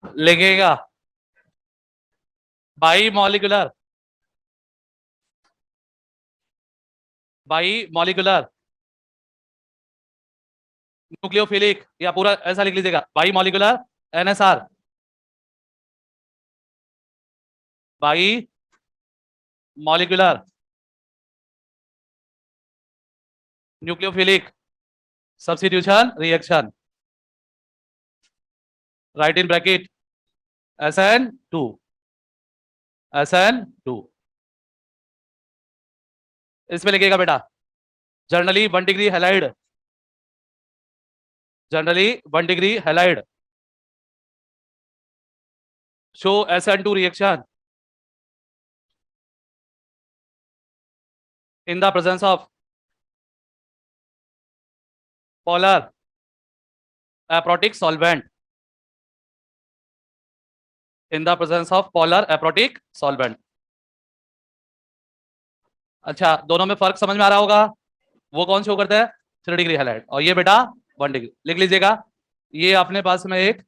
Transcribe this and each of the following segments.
लिखेगा by molecular, by molecular nucleophilic, या पूरा ऐसा लिख लीजिएगा by molecular NSR, by molecular nucleophilic substitution reaction, right in bracket SN2, SN2। इसमें लिखिएगा बेटा generally 1 degree halide, generally 1 degree halide show SN2 reaction in the presence of polar aprotic solvent, in the presence of polar aprotic solvent। अच्छा, दोनों में फर्क समझ में आ रहा होगा। वो कौन शो करता है 3 डिग्री हैलाइड, और ये बेटा 1 डिग्री। लिख लीजिएगा ये अपने पास में एक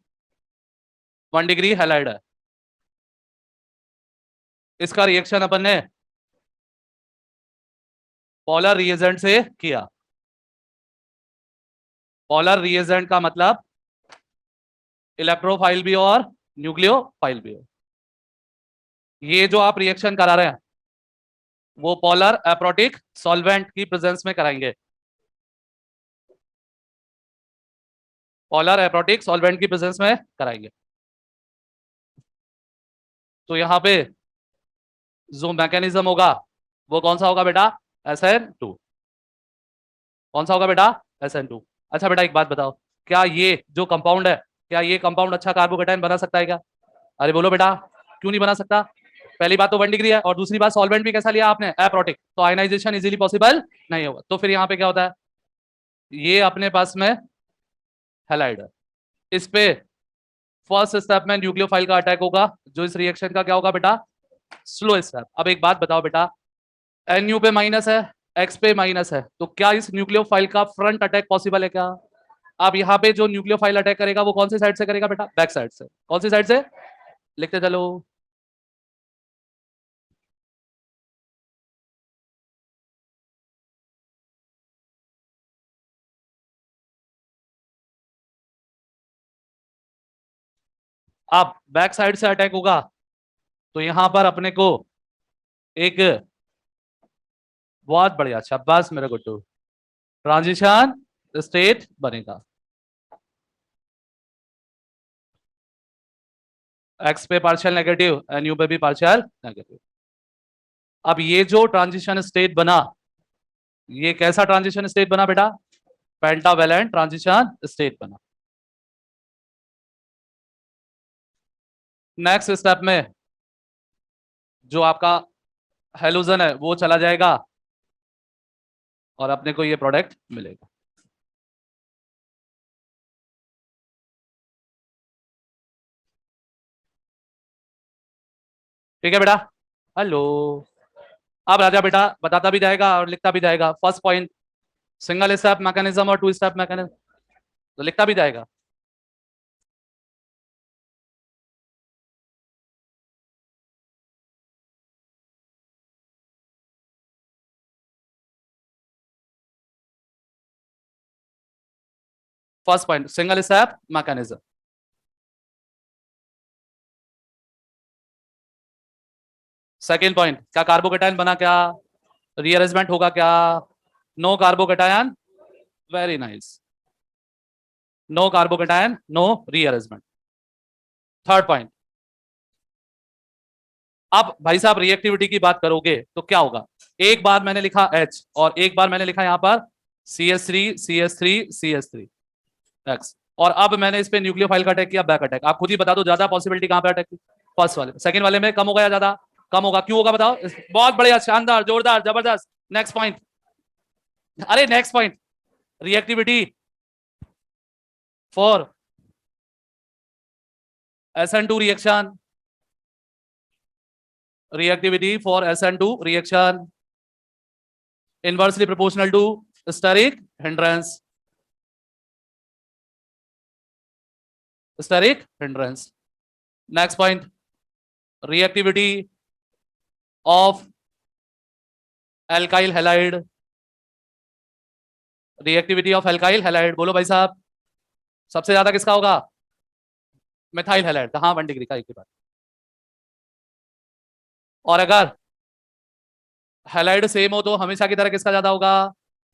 1 डिग्री हैलाइड है, इसका रिएक्शन अपन ने पोलर रिएजेंट से किया। पोलर रिएजेंट का मतलब इलेक्ट्रोफाइल भी और न्यूक्लियोफाइल भी हो। ये जो आप रिएक्शन करा रहे हैं वो पोलर एप्रोटिक सॉल्वेंट की प्रेजेंस में कराएंगे, पोलर एप्रोटिक सॉल्वेंट की प्रेजेंस में कराएंगे। तो यहां पे जो मैकेनिज्म होगा वो कौन सा होगा बेटा SN2। कौन सा होगा बेटा SN2। अच्छा बेटा एक बात बताओ, क्या ये जो कंपाउंड है, क्या ये कंपाउंड अच्छा कार्बोकेटाइन बना सकता है क्या? अरे बोलो बेटा, क्यों नहीं बना सकता? पहली बात तो 1 डिग्री है, और दूसरी बात सॉल्वेंट भी कैसा लिया आपने एप्रोटिक, तो आयनाइजेशन इजीली पॉसिबल नहीं होगा। तो फिर यहाँ पे क्या होता है, ये अपने पास में हैलाइड है, इस पे फर्स्ट स्टेप में न्यूक्लियोफाइल का अटैक होगा, जो इस रिएक्शन का क्या होगा बेटा स्लो स्टेप। अब एक बात बताओ बेटा, NU पे माइनस है, X पे माइनस है, तो क्या इस न्यूक्लियोफाइल का फ्रंट अटैक पॉसिबल है क्या? अब यहाँ पे जो न्यूक्लियोफाइल अटैक करेगा वो कौन सी साइड से करेगा बेटा बैक साइड से। कौन सी साइड से लिखते चलो, अब बैक साइड से अटैक होगा तो यहां पर अपने को एक बहुत बढ़िया शाबाश मेरे गुड्डू ट्रांजिशन स्टेट बनेगा। X पे पार्शियल नेगेटिव, NU पे भी पार्शियल नेगेटिव। अब ये जो ट्रांजिशन स्टेट बना, ये कैसा ट्रांजिशन स्टेट बना बेटा पेंटावेलेंट ट्रांजिशन स्टेट बना। नेक्स्ट स्टेप में जो आपका हेलोजन है वो चला जाएगा और अपने को ये प्रोडक्ट मिलेगा। ठीक है बेटा, हेलो। अब राजा बेटा बताता भी जाएगा और लिखता भी जाएगा। First point single step mechanism और 2 स्टेप मैकेनिज्म, तो लिखता भी जाएगा। First point single step mechanism. Second point क्या कार्बोकेटाइन बना क्या, रीअरेंजमेंट होगा क्या? No carbocation, very nice, no carbocation no rearrangement. Third point, अब भाई साहब रिएक्टिविटी की बात करोगे तो क्या होगा, एक बार मैंने लिखा H और एक बार मैंने लिखा यहां पर CH3 CH3 CH3 X, और अब मैंने इस पे न्यूक्लियोफाइल का अटैक किया बैक अटैक। आप खुद ही बता दो ज्यादा पॉसिबिलिटी कहां पे अटैक की, फर्स्ट वाले। सेकंड वाले में कम होगा या ज्यादा? कम होगा, क्यों होगा बताओ? बहुत बढ़िया, शानदार, जोरदार, जबरदस्त। नेक्स्ट पॉइंट, अरे next point reactivity for SN2 reaction, reactivity for SN2 reaction inversely proportional to steric hindrance, steric hindrance। Next point, reactivity of alkyl halide, reactivity of alkyl halide, बोलो भाई साहब, सबसे ज्यादा किसका होगा? मिथाइल हैलाइड का, हाँ 1 डिग्री का, एक ही बात। और अगर हैलाइड सेम हो तो हमेशा की तरह किसका ज्यादा होगा?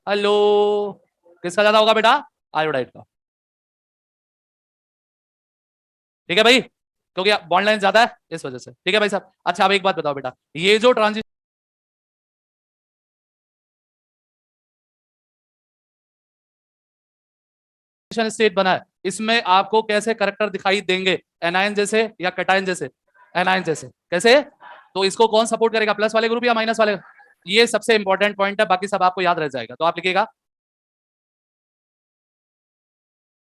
हेलो, किसका ज्यादा होगा बेटा? आयोडाइड का। ठीक है भाई, क्योंकि बॉन्ड लाइन ज्यादा है इस वजह से। ठीक है भाई साहब। अच्छा अब एक बात बताओ बेटा, ये जो ट्रांजिशन स्टेट बना है, इसमें आपको कैसे करेक्टर दिखाई देंगे? एनायन जैसे या कैटायन जैसे? एनायन जैसे। कैसे? तो इसको कौन सपोर्ट करेगा, प्लस वाले ग्रुप या माइनस वाले? ये सबसे इंपॉर्टेंट पॉइंट है, बाकी सब आपको याद रह जाएगा। तो आप लिखिएगा,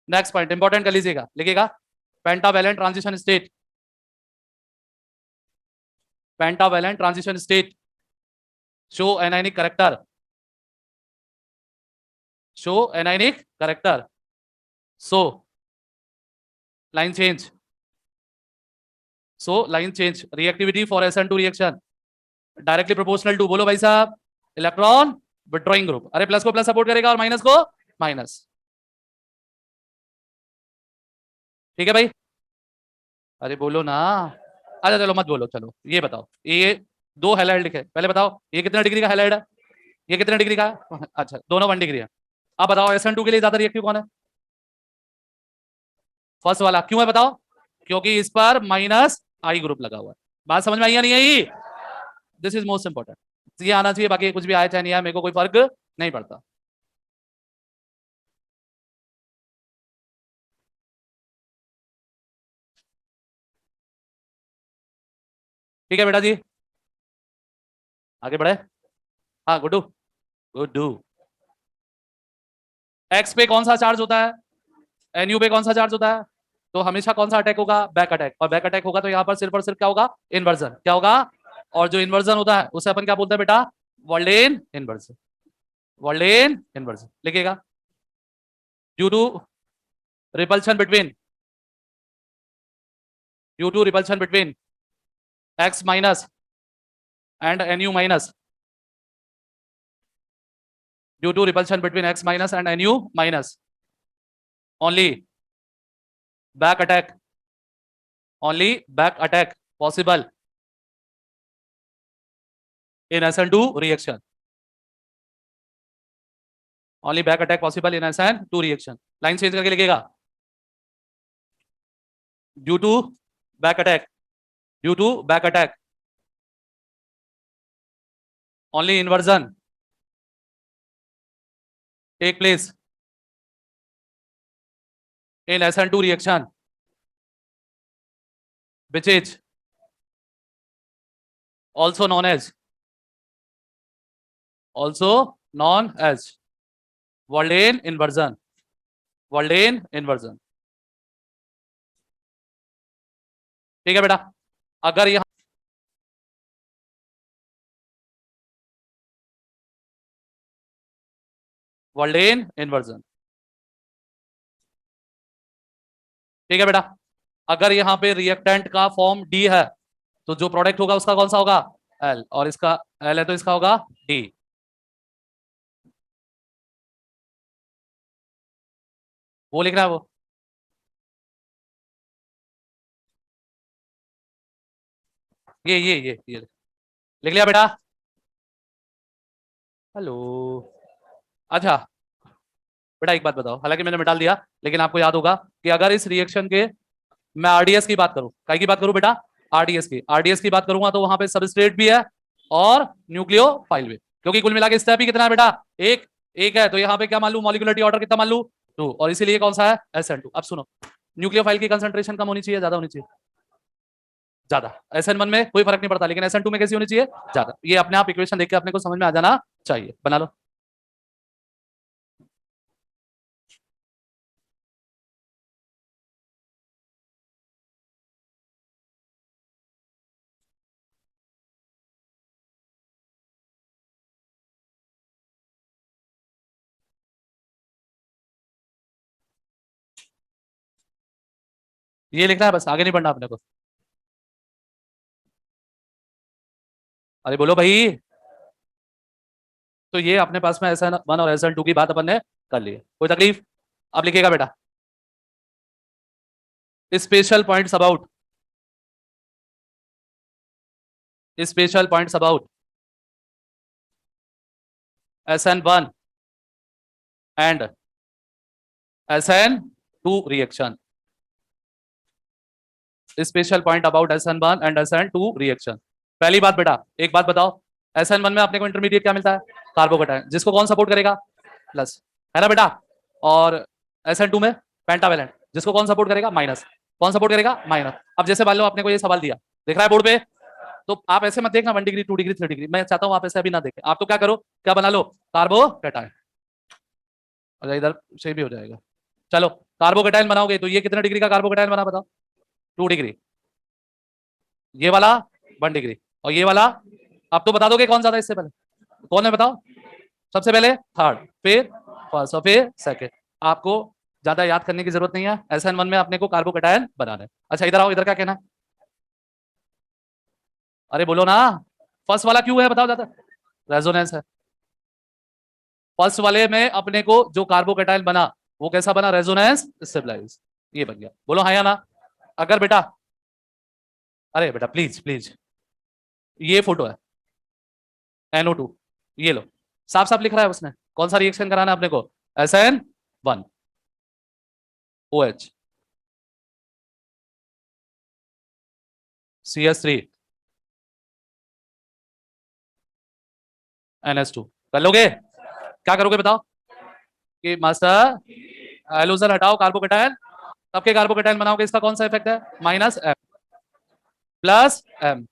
नेक्स्ट पॉइंट इंपॉर्टेंट कर लीजिएगा, लिखिएगा pentavalent transition state, pentavalent transition state show anionic character, show anionic character, so line change, so line change, reactivity for SN2 reaction directly proportional to, बोलो भाई साहब, इलेक्ट्रॉन विड्रॉइंग ग्रुप। अरे plus को plus support करेगा और minus को minus. ठीक है भाई, अरे बोलो ना। अच्छा चलो मत बोलो, चलो ये बताओ, ये दो हैलाइड लिखे, पहले बताओ ये कितने डिग्री का हैलाइड है, ये कितने डिग्री का है? अच्छा दोनों 1 डिग्री है। अब बताओ SN2 के लिए ज्यादा रिएक्टिव कौन है? फर्स्ट वाला। क्यों है बताओ? क्योंकि इस पर माइनस आई ग्रुप लगा हुआ है। बात समझ में आई या नहीं आई? दिस इज मोस्ट इंपॉर्टेंट, ये आना चाहिए, बाकी कुछ भी आया चाहे नहीं आया मेरे को कोई फर्क नहीं पड़ता। ठीक है बेटा जी, आगे बढ़े। हाँ गुड्डू, गुड्डू, एक्स पे कौन सा चार्ज होता है? NU पे कौन सा चार्ज होता है? तो हमेशा कौन सा अटैक होगा? Back attack. और बैक अटैक होगा तो यहाँ पर सिर्फ और सिर्फ क्या होगा? इन्वर्जन। क्या होगा? और जो इन्वर्जन होता है उसे अपन क्या बोलते हैं बेटा? वर्ल्डेन इन्वर्जन, वर्ल्डेन इन्वर्जन लिखिएगा। Due to repulsion between, due to repulsion between X minus and NU minus, due to repulsion between X minus and NU minus, only back attack, only back attack possible in SN2 reaction, only back attack possible in SN2 reaction। Line change करके लिखिएगा, due to back attack, due to back attack only inversion take place in SN2 reaction which is also known as, also known as Walden inversion, Walden inversion। ठीक है बेटा, अगर यहां Walden inversion, ठीक है बेटा, अगर यहाँ पे रिएक्टेंट का फॉर्म D है तो जो प्रोडक्ट होगा उसका कौन सा होगा? L, और इसका L है तो इसका होगा D। वो लिख रहा है वो, ये लिख लिया बेटा? हेलो, अच्छा बेटा एक बात बताओ, हालांकि मैंने मिटा दिया लेकिन आपको याद होगा कि अगर इस रिएक्शन के मैं RDS की बात करूं, काय की बात करूं बेटा? RDS की बात करूंगा तो वहां पे सबस्ट्रेट भी है और न्यूक्लियोफाइल भी, क्योंकि कुल मिला के स्टेप ही कितना है बेटा? एक। एक है तो यहाँ पे क्या मान लू, मॉलिक्यूलर ऑर्डर कितना मान लू? 2, और इसीलिए कौन सा है? SN2। अब सुनो, न्यूक्लियोफाइल की कंसंट्रेशन कम होनी चाहिए, ज्यादा होनी चाहिए? ज्यादा। SN1 में कोई फर्क नहीं पड़ता, लेकिन SN2 में कैसी होनी चाहिए? ज्यादा। ये अपने आप इक्वेशन देख के अपने को समझ में आ जाना चाहिए, बना लो। ये लिखना है बस, आगे नहीं बढ़ना अपने को। अरे बोलो भाई। तो ये अपने पास में SN1 और SN2 की बात अपन ने कर ली है, कोई तकलीफ? अब लिखिएगा बेटा, special points about, special points about SN1 and SN2 reaction. Special point about SN1 and SN2 reaction. पहली बात बेटा, एक बात बताओ, SN1 में अपने को इंटरमीडिएट क्या मिलता है? कार्बोकेटाइन, जिसको कौन सपोर्ट करेगा? प्लस, है ना बेटा? और SN2 में पेंटावेलेंट, जिसको कौन सपोर्ट करेगा? माइनस। कौन सपोर्ट करेगा? माइनस। अब जैसे मान लो आपने को ये सवाल दिया, दिख रहा है बोर्ड पे, तो आप ऐसे मत देखना 1 डिग्री 2 डिग्री 3 डिग्री, मैं चाहता हूं आप ऐसे अभी ना देखें, आप तो क्या करो, क्या बना लो, कार्बोकेटाइन। अच्छा इधर से भी हो जाएगा। चलो, कार्बोकेटाइन बनाओगे तो ये कितने डिग्री का कार्बोकेटाइन बना बताओ? 2 डिग्री। ये वाला 1 डिग्री, और ये वाला, अब तो बता दोगे कौन ज्यादा इससे पहले? कौन है बताओ? सबसे पहले थर्ड, फिर फर्स्ट और फिर सेकेंड। आपको ज्यादा याद करने की जरूरत नहीं है, SN1 में अपने को कार्बोकेटाइन बनाना है। अच्छा इधर आओ, इधर क्या कहना है? अरे बोलो ना, फर्स्ट वाला क्यों है बताओ ज्यादा? रेजोनेंस है। फर्स्ट वाले में अपने को जो कार्बोकेटाइन बना, वो कैसा बना? रेजोनेंस स्टेबलाइज, ये बन गया। बोलो हाँ या ना? अगर बेटा, अरे बेटा प्लीज प्लीज, ये फोटो है NO2, ये लो, साफ साफ लिख रहा है उसने, कौन सा रिएक्शन कराना है अपने को? SN1 OH CH3 NH2। कर लोगे? क्या करोगे बताओ? कि मास्टर हाइड्रोजन हटाओ कार्बोकेटाइन, तब के कार्बोकेटाइन बनाओगे, इसका कौन सा इफेक्ट है? -M plus M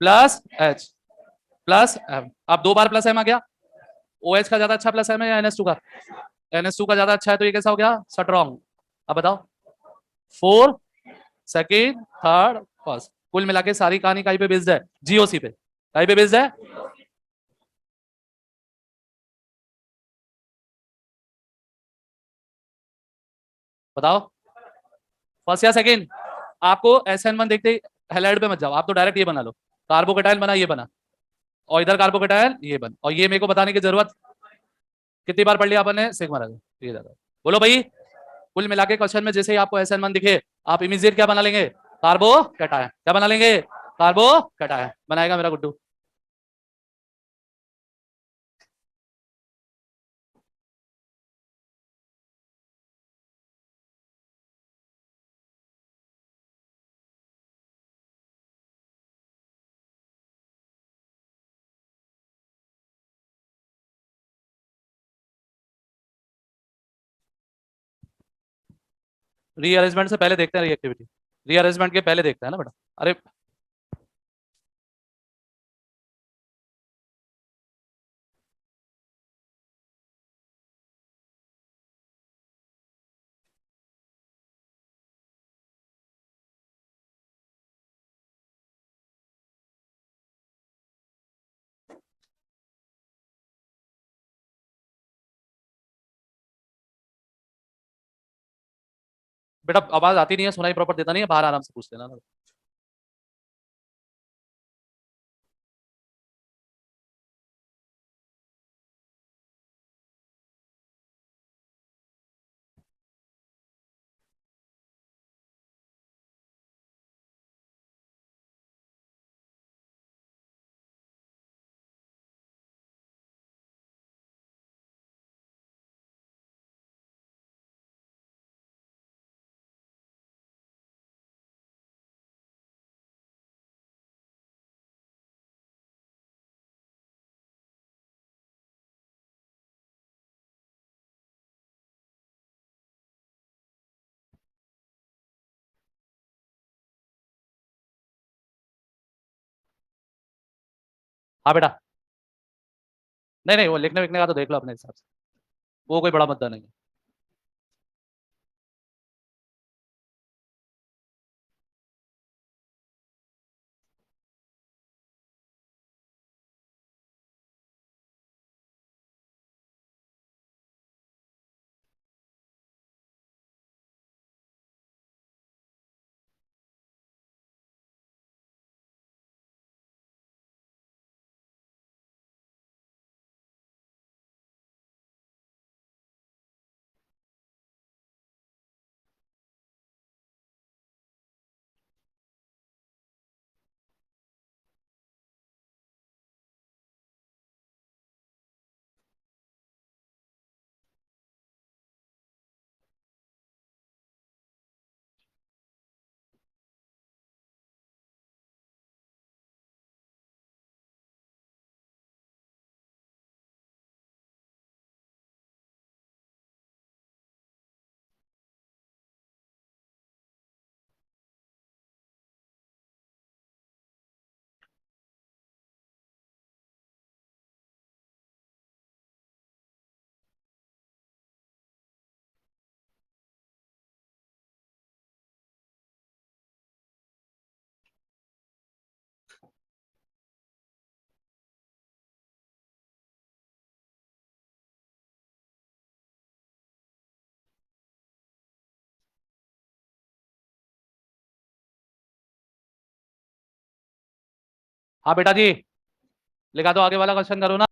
plus H plus M। अब 2 बार प्लस M आ गया। OH का ज्यादा अच्छा प्लस M है या NH2 का? NH2 का ज्यादा अच्छा है, तो ये कैसा हो गया? स्ट्रॉन्ग। अब बताओ, 4 सेकेंड थर्ड फर्स्ट, कुल मिला के सारी कहानी कहीं पे बेस्ड है? GOC पे। कहीं पे बेस्ड है? बताओ, फर्स्ट या सेकेंड? आपको SN1 देखते ही हेलाइड पे मत जाओ, आप तो डायरेक्ट ये बना लो, कार्बोकेटाइन बना, ये बना, और इधर कार्बोकेटाइन ये बन, और ये मेरे को बताने की जरूरत, कितनी बार पढ़ लिया अपन ने? सिग्मा रहा ये ज्यादा। बोलो भाई, कुल मिला के क्वेश्चन में जैसे ही आपको SN1 दिखे, आप इमीजिएट क्या बना लेंगे? कार्बोकेटाइन। क्या बना लेंगे? कार्बोकेटाइन। बनाएगा मेरा गुड्डू। रीअरेंजमेंट से पहले देखते हैं रिएक्टिविटी, रीअरेंजमेंट के पहले देखते हैं ना बेटा। अरे बेटा आवाज आती नहीं है, सुनाई प्रॉपर देता नहीं है, बाहर आराम से पूछ लेना ना। हाँ बेटा, नहीं नहीं, वो लिखने विखने का तो देख लो अपने हिसाब से, वो कोई बड़ा मुद्दा नहीं है। हाँ बेटा जी, लिखा दो, आगे वाला क्वेश्चन करो ना।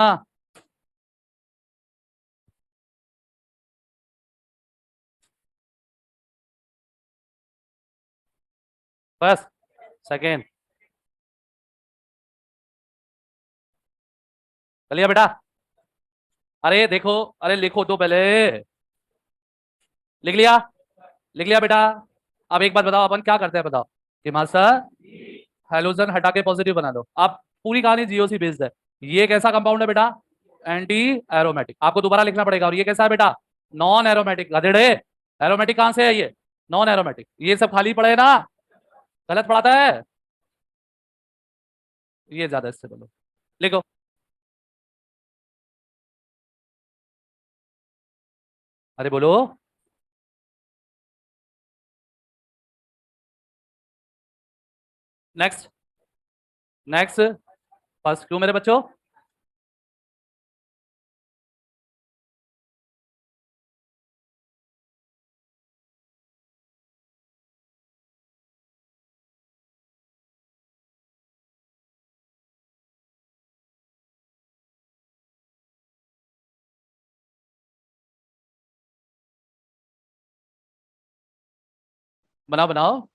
हाँ बस, सेकेंड। चलिए बेटा, अरे देखो, अरे लिखो तो पहले। लिख लिया? लिख लिया बेटा। अब एक बात बताओ, अपन क्या करते हैं बताओ? कि मास्टर हेलोजन हटा के पॉजिटिव बना दो। अब पूरी कहानी जीओसी बेस्ड है। ये कैसा कंपाउंड है बेटा? Anti aromatic. आपको दोबारा लिखना पड़ेगा। और ये कैसा है बेटा? Non aromatic. गधेड़े, एरोमेटिक कहां से है ये? Non aromatic. ये सब खाली पड़े ना? गलत पढ़ाता है ये, ज्यादा इससे बोलो। लिखो। अरे बोलो। नेक्स्ट। नेक्स्ट। फर्स्ट क्यों मेरे बच्चों? बनाओ बनाओ।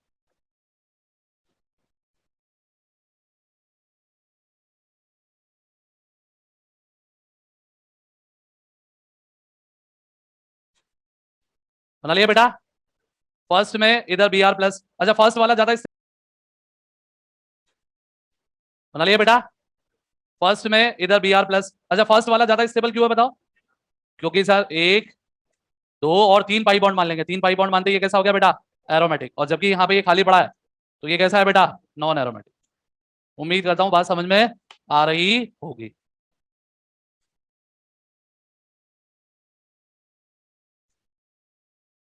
बना लिया बेटा? फर्स्ट में इधर बी आर प्लस, अच्छा फर्स्ट वाला ज्यादा बना लिया बेटा? फर्स्ट में इधर बी आर प्लस, अच्छा फर्स्ट वाला ज्यादा स्टेबल क्यों है बताओ? क्योंकि सर एक, दो और तीन पाई बॉन्ड मान लेंगे। तीन पाई बॉन्ड मानते ही ये कैसा हो गया बेटा? एरोमेटिक। और जबकि यहाँ पे ये खाली पड़ा है, तो ये कैसा है बेटा? Non aromatic. उम्मीद करता हूँ बात समझ में आ रही होगी।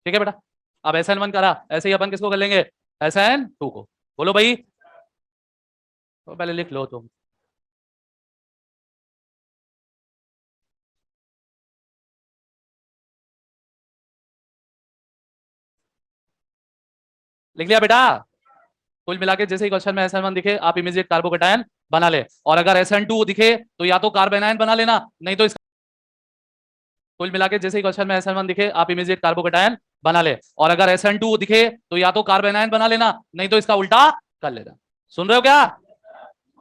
ठीक है बेटा? अब SN1 करा, ऐसे ही अपन किसको कर लेंगे? SN2 को। बोलो भाई। तो पहले लिख लो तुम। लिख लिया बेटा? कुल मिला के जैसे ही क्वेश्चन में SN1 दिखे, आप इमीडिएट कार्बोकेटायन बना ले। और अगर SN2 दिखे तो या तो कार्बेनायन बना लेना, नहीं तो इसका कुल मिला के जैसे ही क्वेश्चन में SN1 दिखे, आप इमीडिएट कार्बोकेटायन बना ले। और अगर SN2 दिखे तो या तो कार्बेनायन बना लेना, नहीं तो इसका उल्टा कर लेना। सुन रहे हो क्या?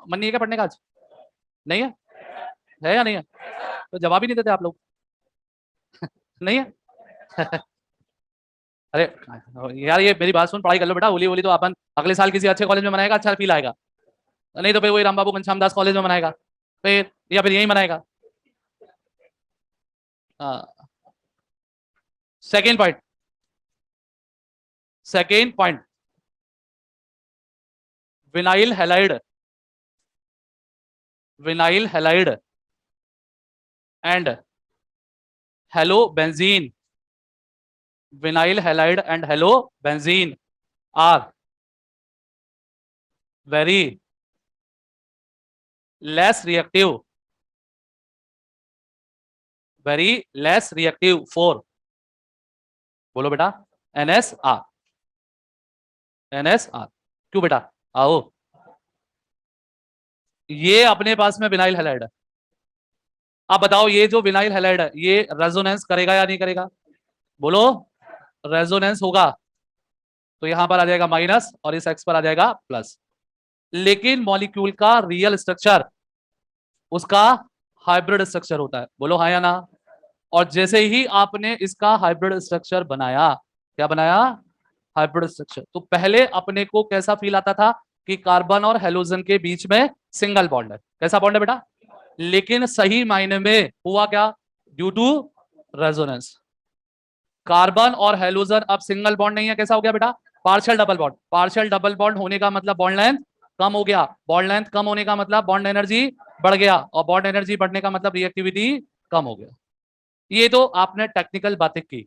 मन नहीं है क्या पढ़ने का आज? नहीं है या नहीं है? तो जवाब ही नहीं देते आप लोग। नहीं है? अरे यार, ये मेरी बात सुन, पढ़ाई कर लो बेटा। होली होली तो अपन अगले साल किसी अच्छे कॉलेज में मनाएगा, अच्छा फील आएगा। नहीं तो फिर वही राम बाबू घनश्याम दास कॉलेज में मनाएगा फिर, या फिर यही मनाएगा। हाँ। Second point. Second point. Vinyl halide, vinyl halide and halo benzene, vinyl halide and halo benzene are very less reactive, very less reactive for, बोलो बेटा, NSR। NSR क्यों बेटा? आओ। ये अपने पास में विनाइल हैलाइड है। अब बताओ, ये जो विनाइल हैलाइड है ये रेजोनेंस करेगा या नहीं करेगा? बोलो। रेजोनेंस होगा तो यहां पर आ जाएगा माइनस और इस एक्स पर आ जाएगा प्लस। लेकिन मॉलिक्यूल का रियल स्ट्रक्चर उसका हाइब्रिड स्ट्रक्चर होता है। बोलो हाँ या ना? और जैसे ही आपने इसका हाइब्रिड स्ट्रक्चर बनाया, क्या बनाया, हाइब्रिड स्ट्रक्चर, तो पहले अपने को कैसा फील आता था कि कार्बन और हेलोजन के बीच में सिंगल बॉन्ड है। कैसा बॉन्ड है बेटा? लेकिन सही मायने में हुआ क्या? ड्यू टू रेजोनेंस, कार्बन और हेलोजन अब सिंगल बॉन्ड नहीं है। कैसा हो गया बेटा? Partial double bond. Partial double bond होने का मतलब बॉन्ड लेंथ कम हो गया, बॉन्ड लेंथ कम होने का मतलब बॉन्ड एनर्जी बढ़ गया, और बॉन्ड एनर्जी बढ़ने का मतलब रिएक्टिविटी कम हो गया। ये तो आपने टेक्निकल बातें की,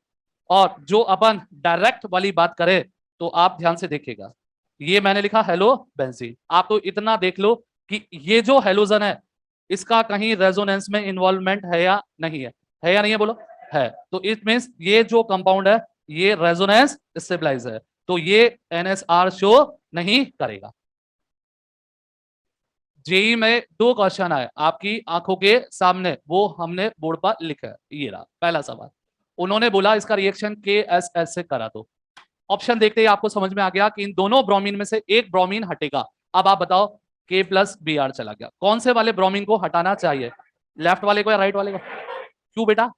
और जो अपन डायरेक्ट वाली बात करें तो आप ध्यान से देखिएगा। ये मैंने लिखा हेलो बेंजीन, आप तो इतना देख लो कि ये जो हेलोजन है इसका कहीं रेजोनेंस में इन्वॉल्वमेंट है या नहीं है या नहीं है बोलो? है। तो इट मींस ये जो कंपाउंड है ये रेजोनेंस स्टेबलाइज है, तो ये एनएसआर शो नहीं करेगा। जेई में दो क्वेश्चन आए आपकी आंखों के सामने, वो हमने बोर्ड पर लिखा है। ये रहा पहला सवाल, उन्होंने बोला इसका रिएक्शन के एस एस से करा दो। ऑप्शन देखते ही आपको समझ में आ गया कि इन दोनों ब्रोमीन में से एक ब्रोमीन हटेगा। अब आप बताओ, के प्लस बी आर चला गया, कौन से वाले ब्रोमीन को हटाना चाहिए, लेफ्ट वाले को या राइट वाले को? क्यों बेटा?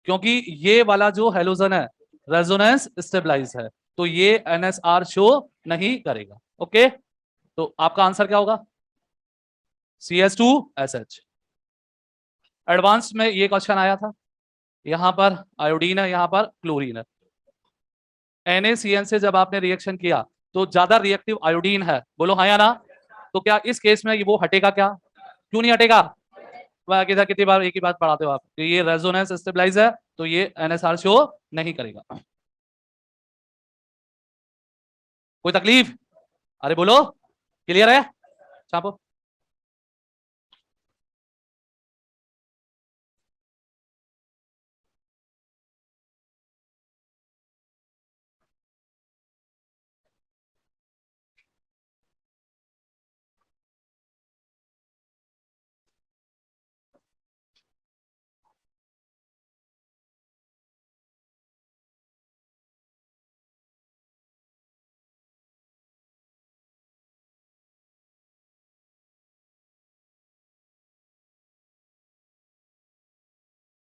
क्योंकि ये वाला जो हेलोजन है रेजोनेंस स्टेबलाइज है, तो ये एनएसआर शो नहीं करेगा। ओके, तो आपका आंसर क्या होगा? CH2SH। एडवांस में ये क्वेश्चन आया था, यहां पर आयोडीन है, यहां पर क्लोरीन है। NaCN से जब आपने रिएक्शन किया तो ज्यादा रिएक्टिव आयोडीन है, बोलो हाँ या ना? तो क्या इस केस में वो हटेगा क्या? क्यों नहीं हटेगा? वह कितनी बार एक ही बात पढ़ाते हो आप कि ये रेजोनेंस स्टेबलाइज है, तो ये एनएसआर शो नहीं करेगा। कोई तकलीफ? अरे बोलो, क्लियर है? छापो।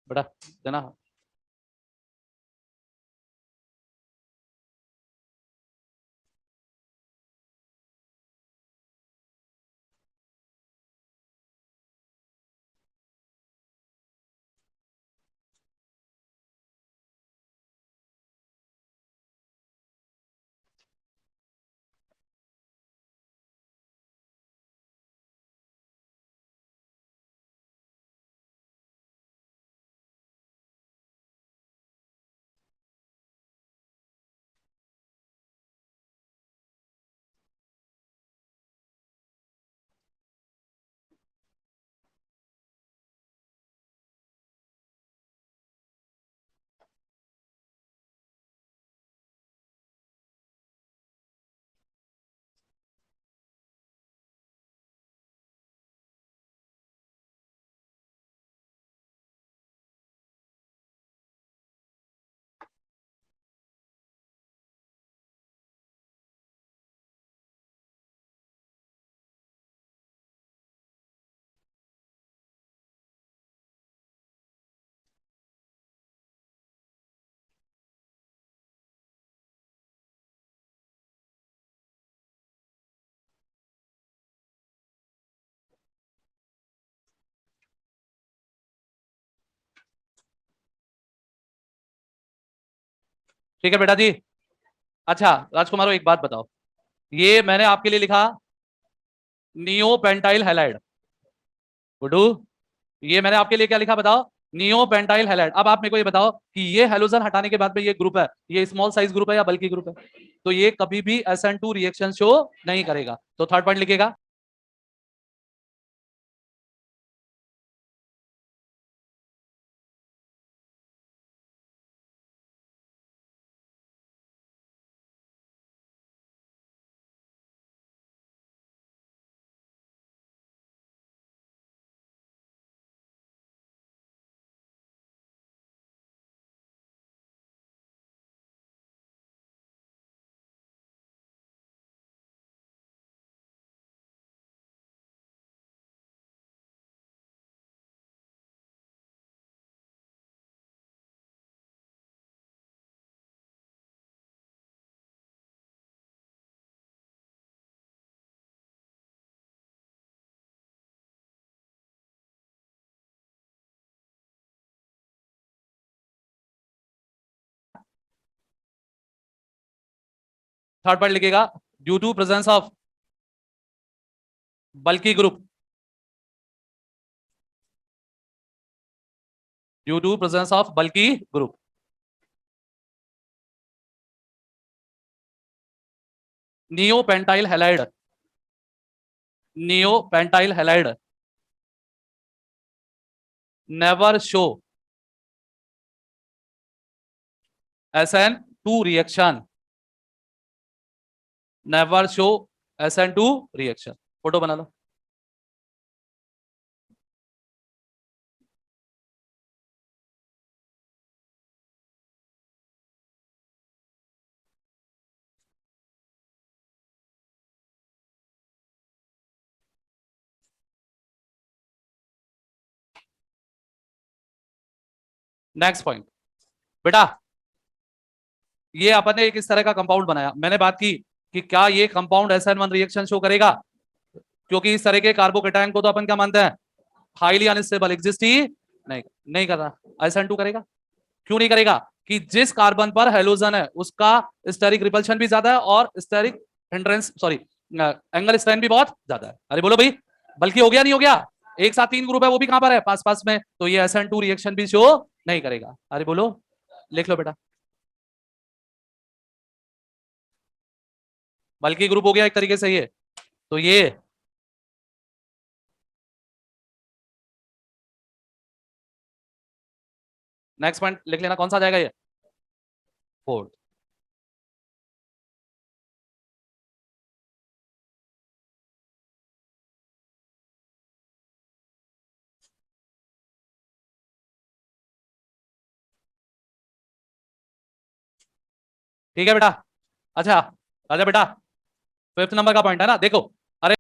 बेटा देना। ठीक है बेटा जी। अच्छा राजकुमारो एक बात बताओ, ये मैंने आपके लिए लिखा नियो पेंटाइल हैलाइड। गुड्डू, ये मैंने आपके लिए क्या लिखा बताओ? Neo pentyl halide. अब आप मेरे को ये बताओ कि ये हेलोजन हटाने के बाद में ये ग्रुप है, ये स्मॉल साइज ग्रुप है या बल्कि ग्रुप है? तो ये कभी भी SN2 रिएक्शन शो नहीं करेगा, तो थर्ड पॉइंट लिखेगा। थर्ड पॉइंट लिखेगा due to presence of bulky group, due to presence of bulky group, neopentyl halide, neopentyl halide never show SN2 reaction, never show SN2 reaction. Photo बना लो। Next point बेटा, ये अपन ने एक इस तरह का कंपाउंड बनाया, मैंने बात की कि क्या ये कंपाउंड SN1 रिएक्शन शो करेगा, क्योंकि इस तरह के कार्बोकेटायन को तो अपन क्या मानते हैं, हाईली अनस्टेबल, एग्जिस्ट ही नहीं कर रहा। SN2 करेगा, क्यों नहीं करेगा, कि जिस कार्बन पर हेलोजन है उसका स्टेरिक रिपल्शन भी ज्यादा है और steric hindrance sorry angle strain भी बहुत ज्यादा है। अरे बोलो भाई, बल्कि हो गया नहीं हो गया, एक साथ 3 ग्रुप है वो भी कहां पर है, पास पास में, तो ये SN2 रिएक्शन भी शो नहीं करेगा। अरे बोलो, लिख लो बेटा, बल्कि ग्रुप हो गया एक तरीके से ये, तो ये नेक्स्ट पॉइंट लिख लेना, कौन सा आ जाएगा ये, फोर्थ। ठीक है बेटा, अच्छा राजा बेटा, फिफ्थ नंबर का पॉइंट है ना, देखो। अरे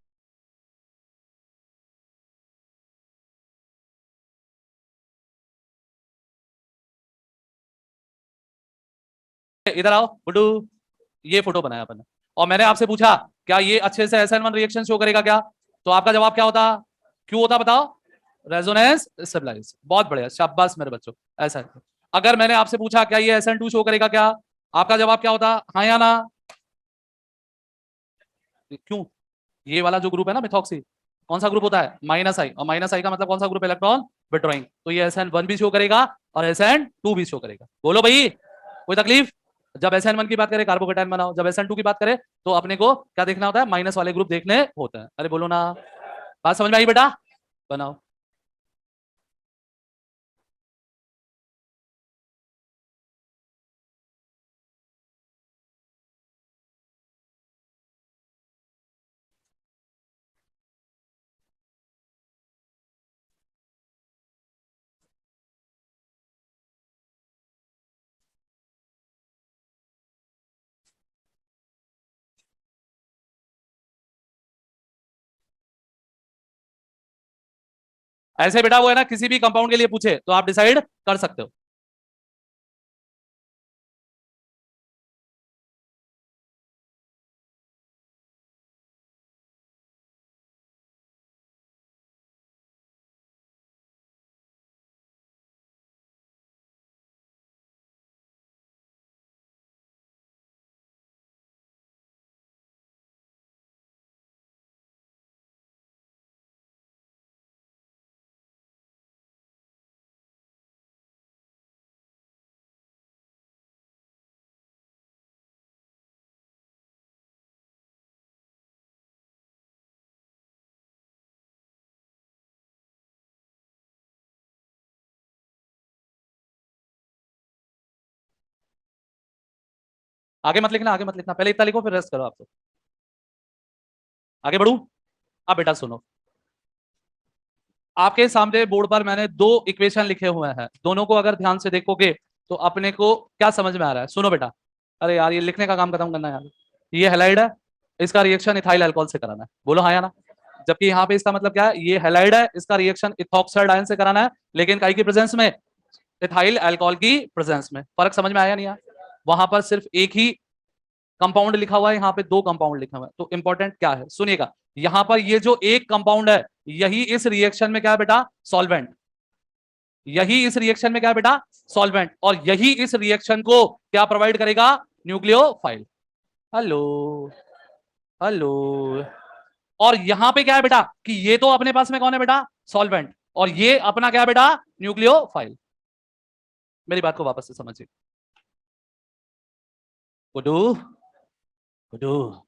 इधर आओ बुड्डू, ये फोटो बनाया अपन ने और मैंने आपसे पूछा क्या ये अच्छे से SN1 रिएक्शन शो करेगा क्या, तो आपका जवाब क्या होता, क्यों होता बताओ, रेजोनेंस स्टेबलाइज। बहुत बढ़िया, शाबाश मेरे बच्चों, ऐसा है। अगर मैंने आपसे पूछा क्या ये SN2 शो करेगा क्या, आपका जवाब क्या होता, हाँ या ना, क्यों, ये वाला जो ग्रुप है ना मिथॉक्सी, कौन सा ग्रुप होता है, -I, और -I का मतलब कौन सा ग्रुप, इलेक्ट्रॉन विड्रॉइंग, तो ये SN1 भी शो करेगा और SN2 भी शो करेगा। बोलो भाई, कोई तकलीफ, जब SN1 की बात करें कार्बोकेटायन बनाओ, जब SN2 की बात करें तो अपने को क्या देखना होता है, माइनस वाले ग्रुप देखने होते हैं। अरे बोलो ना, बात समझ में आई बेटा, बनाओ। ऐसे बेटा वो है ना, किसी भी कंपाउंड के लिए पूछे तो आप डिसाइड कर सकते हो। आगे मत लिखना, आगे मत लिखना, पहले इतना लिखो फिर रेस्ट करो। आप तो आगे बढ़ू। अब बेटा सुनो, आपके सामने बोर्ड पर मैंने 2 इक्वेशन लिखे हुए हैं, दोनों को अगर ध्यान से देखोगे तो अपने को क्या समझ में आ रहा है, सुनो बेटा। अरे यार ये लिखने का काम खत्म करना है यार। ये हैलाइड है, इसका रिएक्शन इथाइल अल्कोहल से कराना है, बोलो हाँ या ना। जबकि यहाँ पे इसका मतलब क्या है, ये हैलाइड है, इसका रिएक्शन इथॉक्साइड आयन से कराना है, लेकिन काई की प्रेजेंस में, इथाइल अल्कोहल की प्रेजेंस में। फर्क समझ में आया नहीं यार, वहां पर सिर्फ एक ही कंपाउंड लिखा हुआ है, यहाँ पे 2 कंपाउंड लिखा हुआ है। तो इंपॉर्टेंट क्या है सुनिएगा, यहाँ पर ये जो एक कंपाउंड है, यही इस रिएक्शन में क्या है बेटा, सॉल्वेंट। यही इस रिएक्शन में क्या है बेटा, सॉल्वेंट, और यही इस रिएक्शन को क्या प्रोवाइड करेगा, न्यूक्लियोफाइल। Hello hello. और यहां पे क्या है बेटा कि ये तो अपने पास में कौन है बेटा, सॉल्वेंट, और ये अपना क्या है बेटा, न्यूक्लियोफाइल। मेरी बात को वापस से समझिए। गुडू गुडू,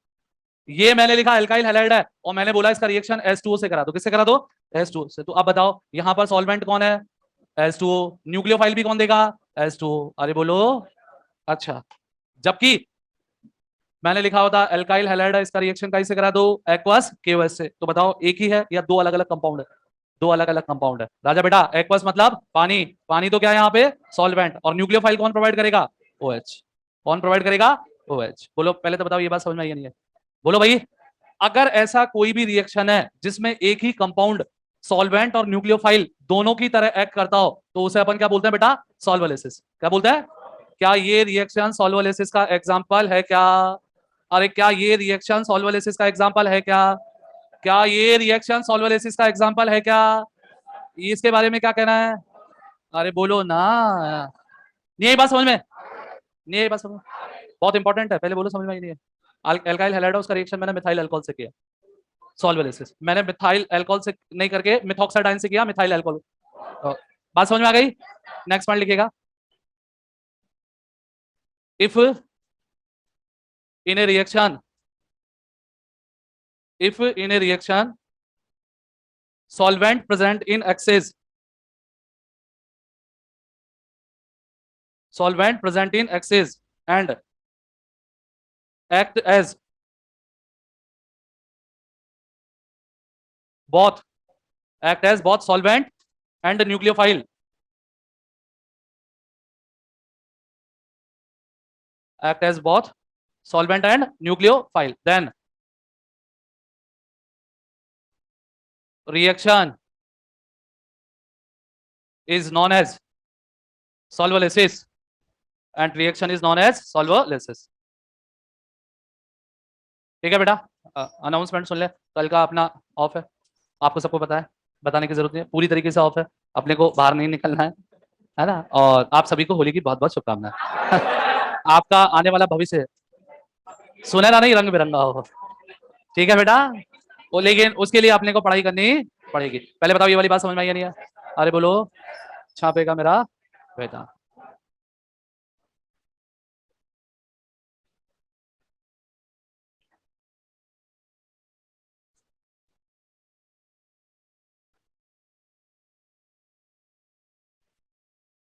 ये मैंने लिखा एल्काइल हैलाइड है और मैंने बोला इसका रिएक्शन H2O से करा दो। किससे करा दो, H2O से। तो अब बताओ यहां पर सॉल्वेंट कौन है, H2O। न्यूक्लियोफाइल भी कौन देगा, H2O। अरे बोलो। अच्छा, जबकि मैंने लिखा होता एल्काइल हैलाइड है, इसका रिएक्शन कैसे करा दो, एक्वस केओएस से। तो बताओ एक ही है या दो अलग अलग कंपाउंड है, दो अलग अलग कंपाउंड है। राजा बेटा एक्वस मतलब पानी, पानी तो क्या है यहाँ पे, सॉल्वेंट। और न्यूक्लियोफाइल कौन प्रोवाइड करेगा, OH। कौन प्रोवाइड करेगा, OH। बोलो पहले तो बताओ ये बात समझ में आई नहीं है, बोलो भाई। अगर ऐसा कोई भी रिएक्शन है जिसमें एक ही कंपाउंड सॉल्वेंट और न्यूक्लियोफाइल दोनों की तरह एक्ट करता हो तो उसे अपन क्या बोलते हैं बेटा, सॉल्वोलिसिस। क्या बोलते हैं, क्या ये रिएक्शन सॉल्वोलिसिस का एग्जांपल है क्या, अरे क्या ये रिएक्शन सॉल्वोलिसिस का एग्जांपल है क्या, क्या ये रिएक्शन सॉल्वोलिसिस का एग्जांपल है क्या, इसके बारे में क्या कहना है, अरे बोलो ना। नहीं आई बात समझ में, नहीं आई बात समझ में, बहुत इंपॉर्टेंट है, पहले बोलो समझ में आई नहीं है। एल्काइल हैलाइड उसका रिएक्शन मैंने मिथाइल अल्कोहल से किया, सॉल्वोलिसिस। मैंने मिथाइल अल्कोहल से नहीं करके मिथॉक्साइडाइन से किया, मिथाइल अल्कोहल। बात समझ में आ गई। नेक्स्ट पॉइंट लिखिएगा, if in A reaction, if in a reaction solvent present in excess, solvent present in excess and act as both, act as both solvent and nucleophile, act as both solvent and nucleophile, then reaction is known as solvolysis, and reaction is known as solvolysis। ठीक है बेटा, announcement सुन ले, कल का अपना of है, आपको सबको पता है, बताने की जरूरत नहीं है, पूरी तरीके से ऑफ है, अपने को बाहर नहीं निकलना है ना। और आप सभी को होली की बहुत बहुत शुभकामनाएं। आपका आने वाला भविष्य सुनहरा नहीं रंग बिरंगा हो। ठीक है बेटा, वो लेकिन उसके लिए अपने को पढ़ाई करनी पड़ेगी। पहले बताओ ये वाली बात समझ में आई या नहीं है, अरे बोलो, छापेगा मेरा बेटा।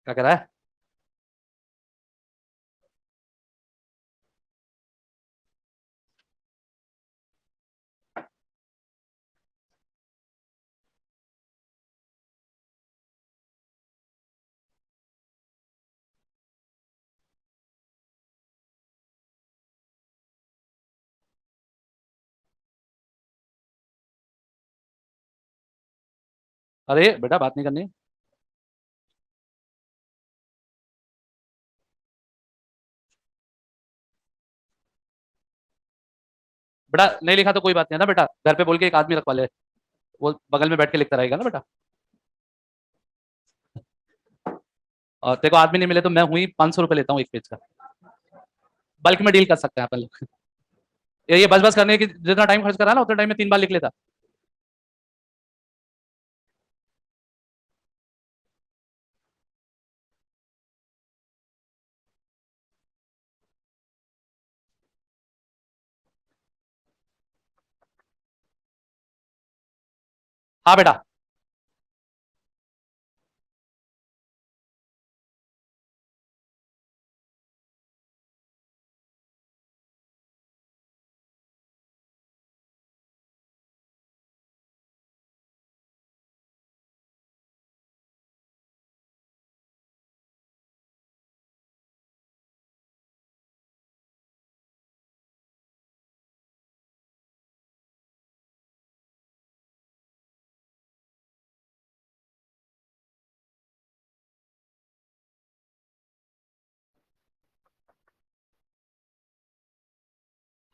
क्या कह रहा है, अरे बेटा बात नहीं करनी। बेटा नहीं लिखा तो कोई बात नहीं है ना बेटा, घर पे बोल के एक आदमी रखवा ले, वो बगल में बैठ के लिखता रहेगा ना बेटा। और तेरे को आदमी नहीं मिले तो मैं हुई 500 रुपये लेता हूँ एक पेज का, बल्क में डील कर सकते हैं अपन लोग। ये बस बस करने की जितना टाइम खर्च करा ना उतना टाइम में 3 बार लिख लेता। हाँ बेटा,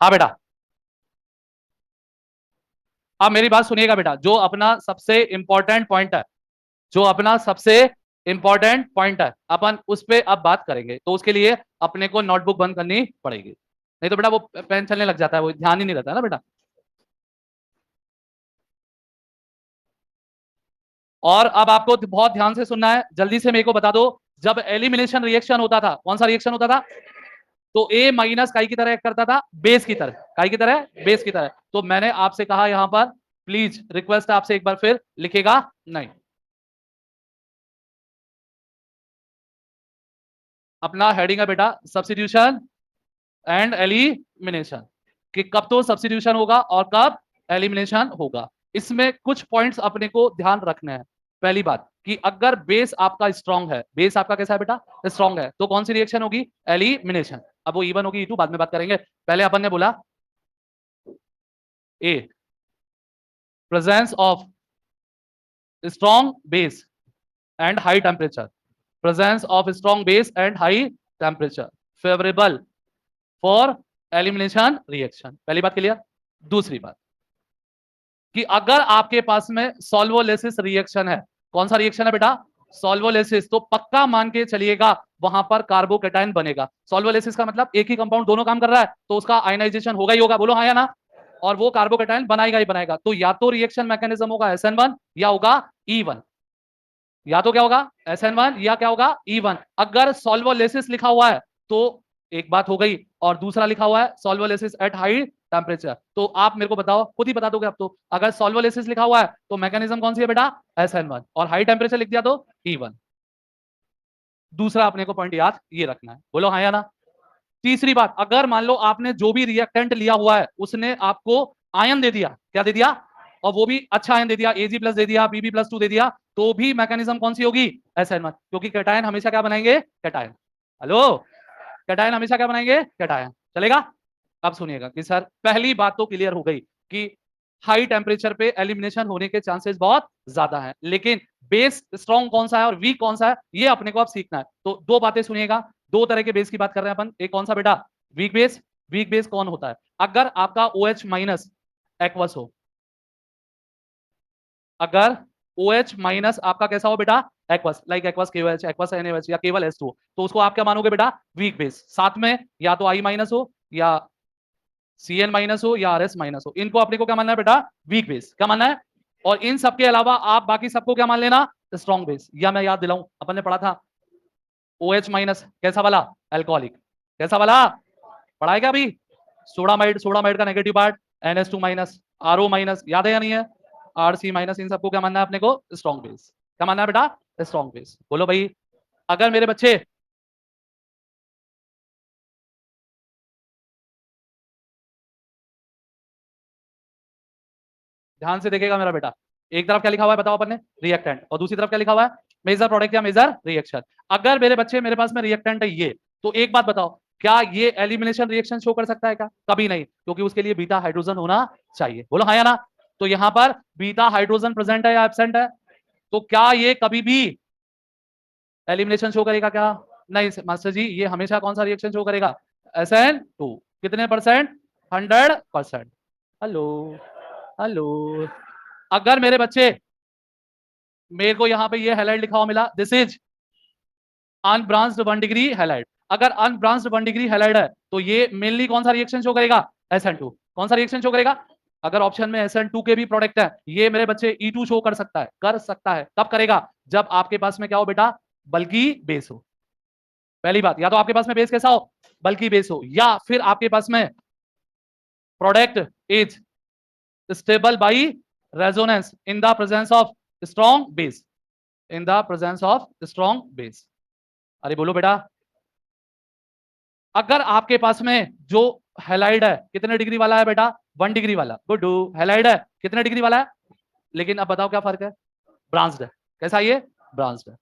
हाँ बेटा। अब मेरी बात सुनिएगा बेटा, जो अपना सबसे इंपॉर्टेंट पॉइंट है, जो अपना सबसे इंपॉर्टेंट पॉइंट है अपन उस पर अब बात करेंगे, तो उसके लिए अपने को नोटबुक बंद करनी पड़ेगी। नहीं तो बेटा वो पेन चलने लग जाता है, वो ध्यान ही नहीं रहता है ना बेटा। और अब आपको बहुत ध्यान से सुनना है, जल्दी से मेरे को बता दो, जब एलिमिनेशन रिएक्शन होता था, कौन सा रिएक्शन होता था? तो ए माइनस काई की तरह एक्ट करता था, बेस की तरह, काई की तरह, बेस की तरह। तो मैंने आपसे कहा यहां पर, प्लीज रिक्वेस्ट आपसे एक बार फिर, लिखेगा नहीं। अपना हेडिंग है बेटा सब्स्टिट्यूशन एंड एलिमिनेशन, कि कब तो सब्स्टिट्यूशन होगा और कब एलिमिनेशन होगा। इसमें कुछ पॉइंट्स अपने को ध्यान रखने हैं। पहली बात कि अगर बेस आपका स्ट्रांग है, बेस आपका कैसा है बेटा? स्ट्रांग है, तो कौन सी रिएक्शन होगी? एलिमिनेशन। अब वो E1 होगी E2 बाद में बात करेंगे। पहले अपन ने बोला ए, presence of strong base and high temperature, presence of strong base and high temperature favorable for elimination reaction। पहली बात क्लियर। दूसरी बात कि अगर आपके पास में सॉल्वोलिसिस रिएक्शन है, कौन सा रिएक्शन है बेटा? सॉल्वोलिसिस, तो पक्का मान के चलिएगा वहां पर कार्बोकेटाइन बनेगा। सॉल्वोलिसिस का मतलब एक ही कंपाउंड दोनों काम कर रहा है, तो उसका आयनाइजेशन होगा ही होगा, बोलो हाँ या ना। और वो कार्बोकेटाइन बनाएगा ही बनाएगा। तो या तो रिएक्शन मैकेनिज्म होगा SN1 या होगा E1, या तो क्या होगा SN1 या क्या होगा E1। अगर सॉल्वोलिसिस लिखा हुआ है तो एक बात हो गई, और दूसरा लिखा हुआ है सॉल्वोलिसिस एट हाई टेम्परेचर, तो आप मेरे को बताओ, खुद ही बता दोगे आप तो। अगर सॉल्वोलिसिस लिखा हुआ है तो मैकेनिज्म कौन सी है बेटा? SN1, और हाई टेम्परेचर लिख दिया तो E1। दूसरा अपने को पॉइंट याद ये रखना है, बोलो हाँ या ना। तीसरी बात, अगर मान लो आपने जो भी रिएक्टेंट लिया हुआ है उसने आपको आयन दे दिया, क्या दे दिया? और वो भी अच्छा आयन दे दिया, Ag+ दे दिया, Pb+2 दे दिया, तो भी मैकेनिज्म कौन सी होगी? SN1, क्योंकि कैटायन हमेशा क्या बनाएंगे? कैटायन। हेलो, कैटायन हमेशा क्या बनाएंगे? कैटायन। चलेगा? अब सुनिएगा कि सर पहली बात तो क्लियर हो गई कि हाई टेम्परेचर पे एलिमिनेशन होने के चांसेस बहुत ज्यादा हैं, लेकिन बेस स्ट्रॉन्ग कौन सा है और वीक कौन सा है ये अपने को अब सीखना है। तो दो बातें सुनिएगा, दो तरह के बेस की बात कर रहे हैं अपन। एक कौन सा बेटा? Weak base. वीक बेस कौन होता है? अगर आपका OH- एक्वस हो, अगर OH- आपका कैसा हो बेटा? Aqueous, like aqueous KOH, aqueous NaOH या केवल H2, तो उसको आप क्या मानोगे बेटा? Weak base. साथ में या तो I- हो या Cn- हो या RS- हो, इनको अपने को क्या मानना है बेटा? Weak base. क्या मानना है? और इन सबके अलावा आप बाकी सबको क्या मान लेना? Strong base. या मैं याद दिलाऊं, अपन ने पढ़ा था OH- कैसा वाला? अल्कोहलिक। कैसा वाला? पढ़ा है क्या अभी? सोडामाइड, सोडामाइड का नेगेटिव पार्ट NH2-, RO-, याद है या नहीं है? RC-, इन सबको क्या मानना है अपने को? Strong base. क्या मानना है बेटा? Strong base. बोलो भाई। अगर मेरे बच्चे ध्यान से देखेगा मेरा बेटा, एक तरफ क्या लिखा हुआ है बताओ अपन ने? रिएक्टेंट, और दूसरी तरफ क्या लिखा हुआ है? मेजर प्रोडक्ट या मेजर रिएक्शन। अगर मेरे बच्चे मेरे पास में रिएक्टेंट है ये, तो एक बात बताओ, क्या ये एलिमिनेशन रिएक्शन शो कर सकता है क्या? कभी नहीं, क्योंकि उसके लिए बीटा हाइड्रोजन होना चाहिए। बोलो हाँ या ना। तो यहां पर बीटा हाइड्रोजन प्रेजेंट है या एब्सेंट है? तो क्या ये कभी भी एलिमिनेशन शो करेगा क्या? नहीं मास्टर जी, ये हमेशा कौन सा रिएक्शन शो करेगा? SN2। कितने परसेंट? 100%। Hello, hello. अगर मेरे बच्चे, मेरे को यहाँ पे ये हैलाइड लिखा हुआ मिला, this is unbranched 1 degree halide. अगर अनब्रांच्ड 1 डिग्री हैलाइड है तो ये मेनली कौन सा रिएक्शन शो करेगा? SN2। कौन सा रिएक्शन शो करेगा? अगर ऑप्शन में SN2 के भी प्रोडक्ट है, ये मेरे बच्चे E2 शो कर सकता है, कर सकता है। कब करेगा? जब आपके पास में क्या हो बेटा? बल्कि बेस हो। पहली बात, या तो आपके पास में बेस कैसा हो? बल्कि बेस हो, या फिर आपके पास में product is stable by resonance in the presence of strong base, in the presence of strong base. अरे बोलो बेटा। अगर आपके पास में जो हैलाइड है कितने डिग्री वाला है बेटा? 1 डिग्री वाला। गुड, हैलाइड है कितने डिग्री वाला है? लेकिन अब बताओ क्या फर्क है? ब्रांच्ड है। कैसा ये? ब्रांच्ड है।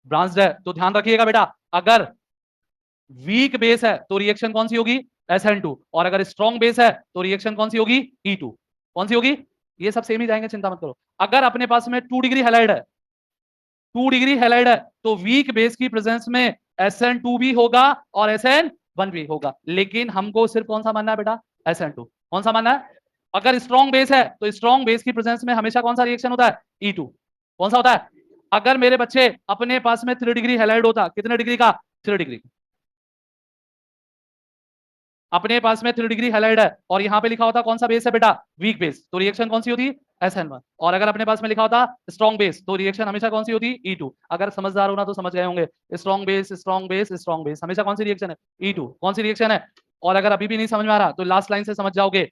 ब्रांच्ड है तो ध्यान रखिएगा बेटा, अगर वीक बेस है तो रिएक्शन कौन सी होगी? SN2। और अगर स्ट्रॉन्ग बेस है तो रिएक्शन कौन सी होगी? E2। कौन सी होगी? ये सब सेम ही जाएंगे, चिंता मत करो। अगर अपने पास में 2 डिग्री हैलाइड है, 2 डिग्री हैलाइड है, तो वीक बेस की प्रेजेंस में SN2 भी होगा और SN1 भी होगा, लेकिन हमको सिर्फ कौन सा मानना है बेटा? SN2। कौन सा मानना है? अगर स्ट्रॉन्ग बेस है तो स्ट्रॉन्ग बेस की प्रेजेंस में हमेशा कौन सा रिएक्शन होता है? E2। कौन सा होता है? अगर मेरे बच्चे अपने पास में 3 डिग्री हैलाइड होता, कितने डिग्री का? 3 डिग्री। अपने पास में 3 डिग्री हैलाइड है और यहाँ पे लिखा होता कौन सा बेस है बेटा, वीक बेस, तो रिएक्शन कौन सी होती SN1। और अगर अपने पास में लिखा होता स्ट्रॉन्ग बेस तो रिएक्शन हमेशा कौन सी होती E2। अगर समझदार होना तो समझ गए होंगे, strong base strong base strong base हमेशा कौन सी रिएक्शन है, E2। कौन सी रिएक्शन है। और अगर अभी भी नहीं समझ में आ रहा तो लास्ट लाइन से समझ जाओगे,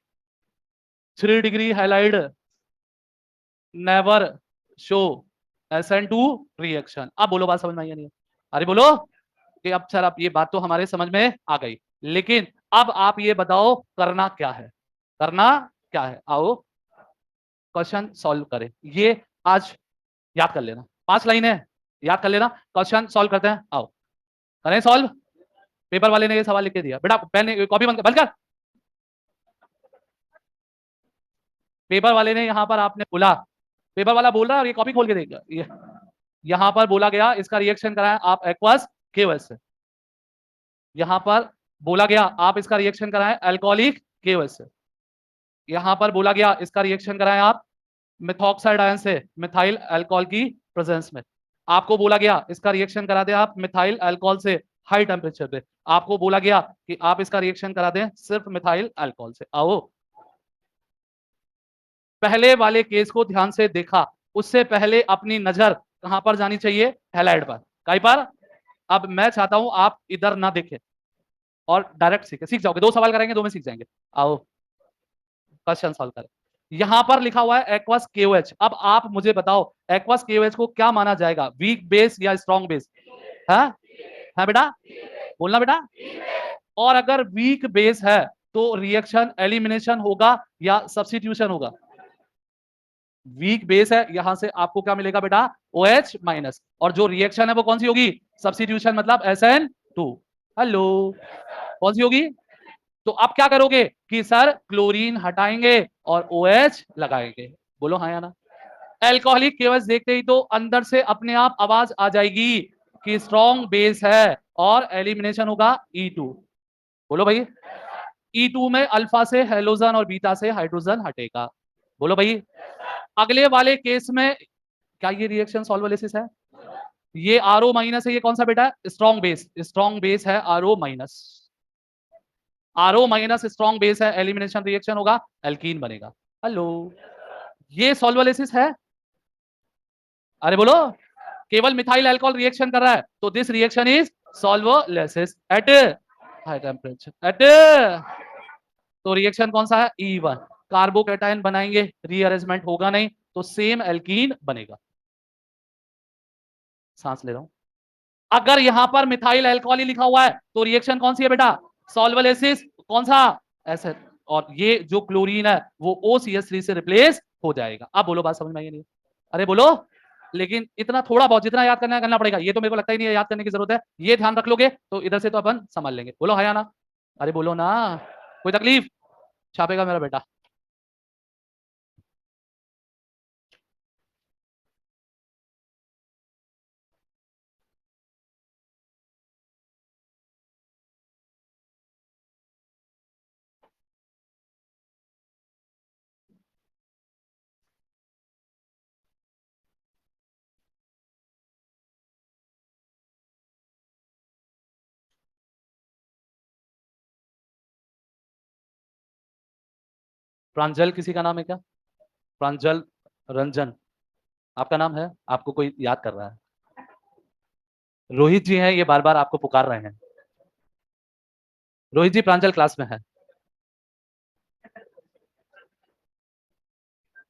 3 degree halide never show SN2 reaction. अब बोलो बात समझ में आई या नहीं। अरे बोलो कि अब सर अब ये बात तो हमारे समझ में आ गई, लेकिन अब आप ये बताओ करना क्या है, करना क्या है। आओ क्वेश्चन सॉल्व करें, ये आज याद कर लेना, 5 लाइन है, याद कर लेना। क्वेश्चन सॉल्व करते हैं, आओ करें सॉल्व। पेपर वाले ने ये सवाल लिख के दिया बेटा, पेन कॉपी बंद कर। पेपर वाले ने यहाँ पर आपने बोला, पेपर वाला बोल रहा है और ये कॉपी खोल के देगा, ये यहाँ पर बोला गया इसका रिएक्शन कराएं आप एक्वस केवस से, यहाँ पर बोला गया आप इसका रिएक्शन कराएं अल्कोहलिक केवस से, यहाँ पर बोला गया इसका रिएक्शन कराएं आप मिथॉक्साइड आयन से मिथाइल अल्कोहल की प्रेजेंस में। आपको बोला गया इसका रिएक्शन करा दें आप मिथाइल अल्कोहल से हाई टेम्परेचर पे। आपको बोला गया कि आप इसका रिएक्शन करा दें सिर्फ मिथाइल अल्कोहल से। आओ पहले वाले केस को ध्यान से देखा, उससे पहले अपनी नजर कहां पर जानी चाहिए, हैलाइड पर, कहीं पर। अब मैं चाहता हूं आप इधर ना देखें और डायरेक्ट सीख जाओगे, 2 सवाल करेंगे 2 में सीख जाएंगे। आओ क्वेश्चन सॉल्व करें। यहां पर लिखा हुआ है एक्वस केओएच। अब आप मुझे बताओ एक्वस केओएच को क्या माना जाएगा, वीक बेस या स्ट्रॉन्ग बेस। है बेटा, बोलना बेटा। और अगर वीक बेस है तो रिएक्शन एलिमिनेशन होगा या सब्स्टिट्यूशन होगा। वीक बेस है, यहां से आपको क्या मिलेगा बेटा, OH माइनस, और जो रिएक्शन है वो कौन सी होगी, सब्स्टिट्यूशन मतलब SN2। हेलो, कौन सी होगी। तो आप क्या करोगे कि सर क्लोरीन हटाएंगे और OH लगाएंगे, बोलो हाँ या ना। एल्कोहलिक केवल देखते ही तो अंदर से अपने आप आवाज आ जाएगी कि स्ट्रॉन्ग बेस है और एलिमिनेशन होगा E2। बोलो भाई, E2 में अल्फा से हेलोजन और बीटा से हाइड्रोजन हटेगा। बोलो भाई, अगले वाले केस में क्या ये रिएक्शन सॉल्वोलिसिस है, ये RO माइनस है, ये कौन सा बेटा है, स्ट्रॉन्ग बेस है RO minus. RO minus strong base है, एलिमिनेशन रिएक्शन होगा एल्कीन बनेगा। हेलो, ये सॉल्वोलिसिस है। अरे बोलो, केवल मिथाइल अल्कोहल रिएक्शन कर रहा है तो this reaction is solvolysis at high temperature at, तो रिएक्शन कौन सा है E1। कार्बोकैटायन बनाएंगे, रीअरेंजमेंट होगा नहीं तो सेम एल्कीन बनेगा। सांस ले रहा हूं। अगर यहां पर मिथाइल अल्कोहल लिखा हुआ है तो रिएक्शन कौन सी है बेटा, सॉल्वोलिसिस कौन सा, एसिड, और ये जो क्लोरीन है वो OCH3 से रिप्लेस हो जाएगा। अब बोलो बात समझ में आई नहीं। अरे बोलो, लेकिन इतना थोड़ा बहुत जितना याद करना है करना पड़ेगा, ये तो मेरे को लगता ही नहीं है याद करने की जरूरत है, ये ध्यान रख लोगे तो इधर से तो अपन संभाल लेंगे। बोलो हाँ या ना। अरे बोलो ना, कोई तकलीफ, छापेगा मेरा बेटा। प्रांजल किसी का नाम है क्या, प्रांजल रंजन आपका नाम है, आपको कोई याद कर रहा है। रोहित जी हैं, ये बार बार आपको पुकार रहे हैं। रोहित जी प्रांजल क्लास में है,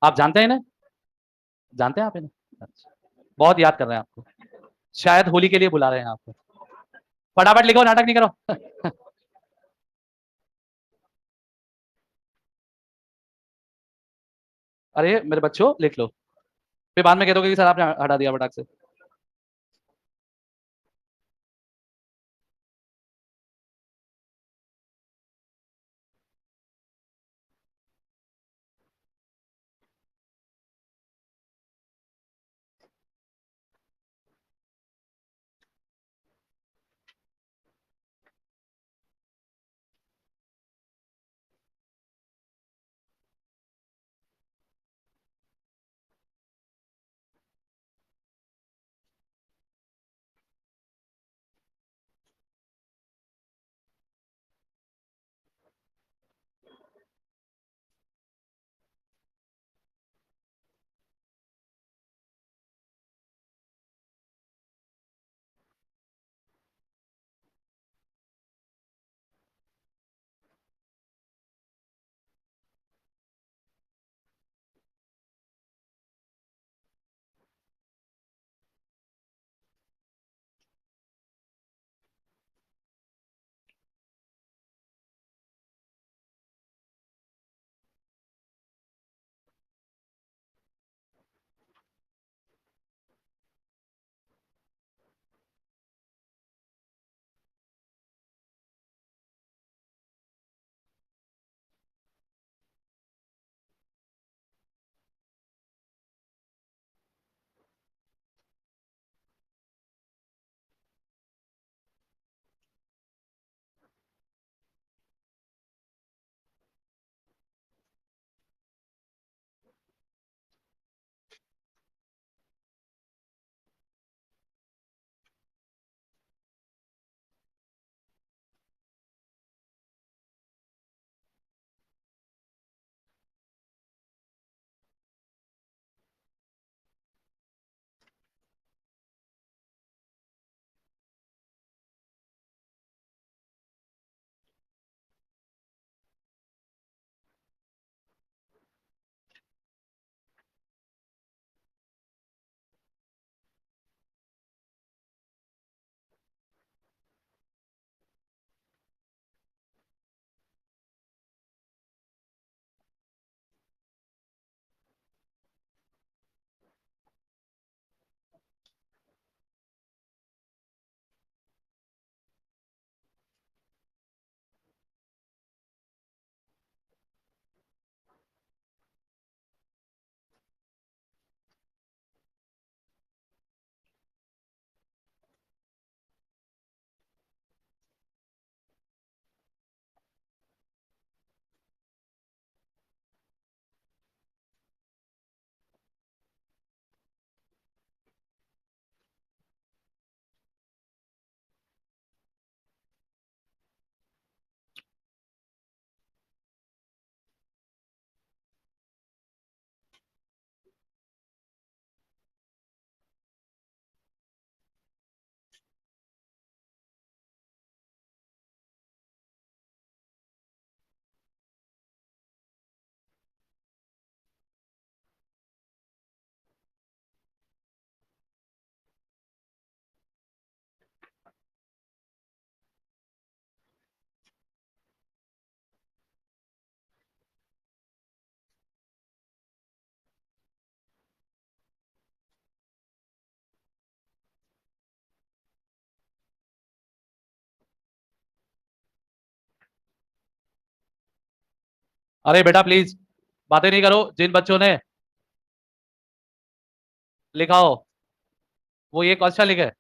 आप जानते हैं इन्हें, जानते हैं आप इन्हें। अच्छा, बहुत याद कर रहे हैं आपको, शायद होली के लिए बुला रहे हैं आपको। फटाफट लिखो, नाटक नहीं करो। अरे मेरे बच्चों लिख लो, फिर बाद में कह दोगे कि सर आपने हटा दिया फटाक से। अरे बेटा प्लीज बातें नहीं करो। जिन बच्चों ने लिखा हो वो ये क्वेश्चन लिखे।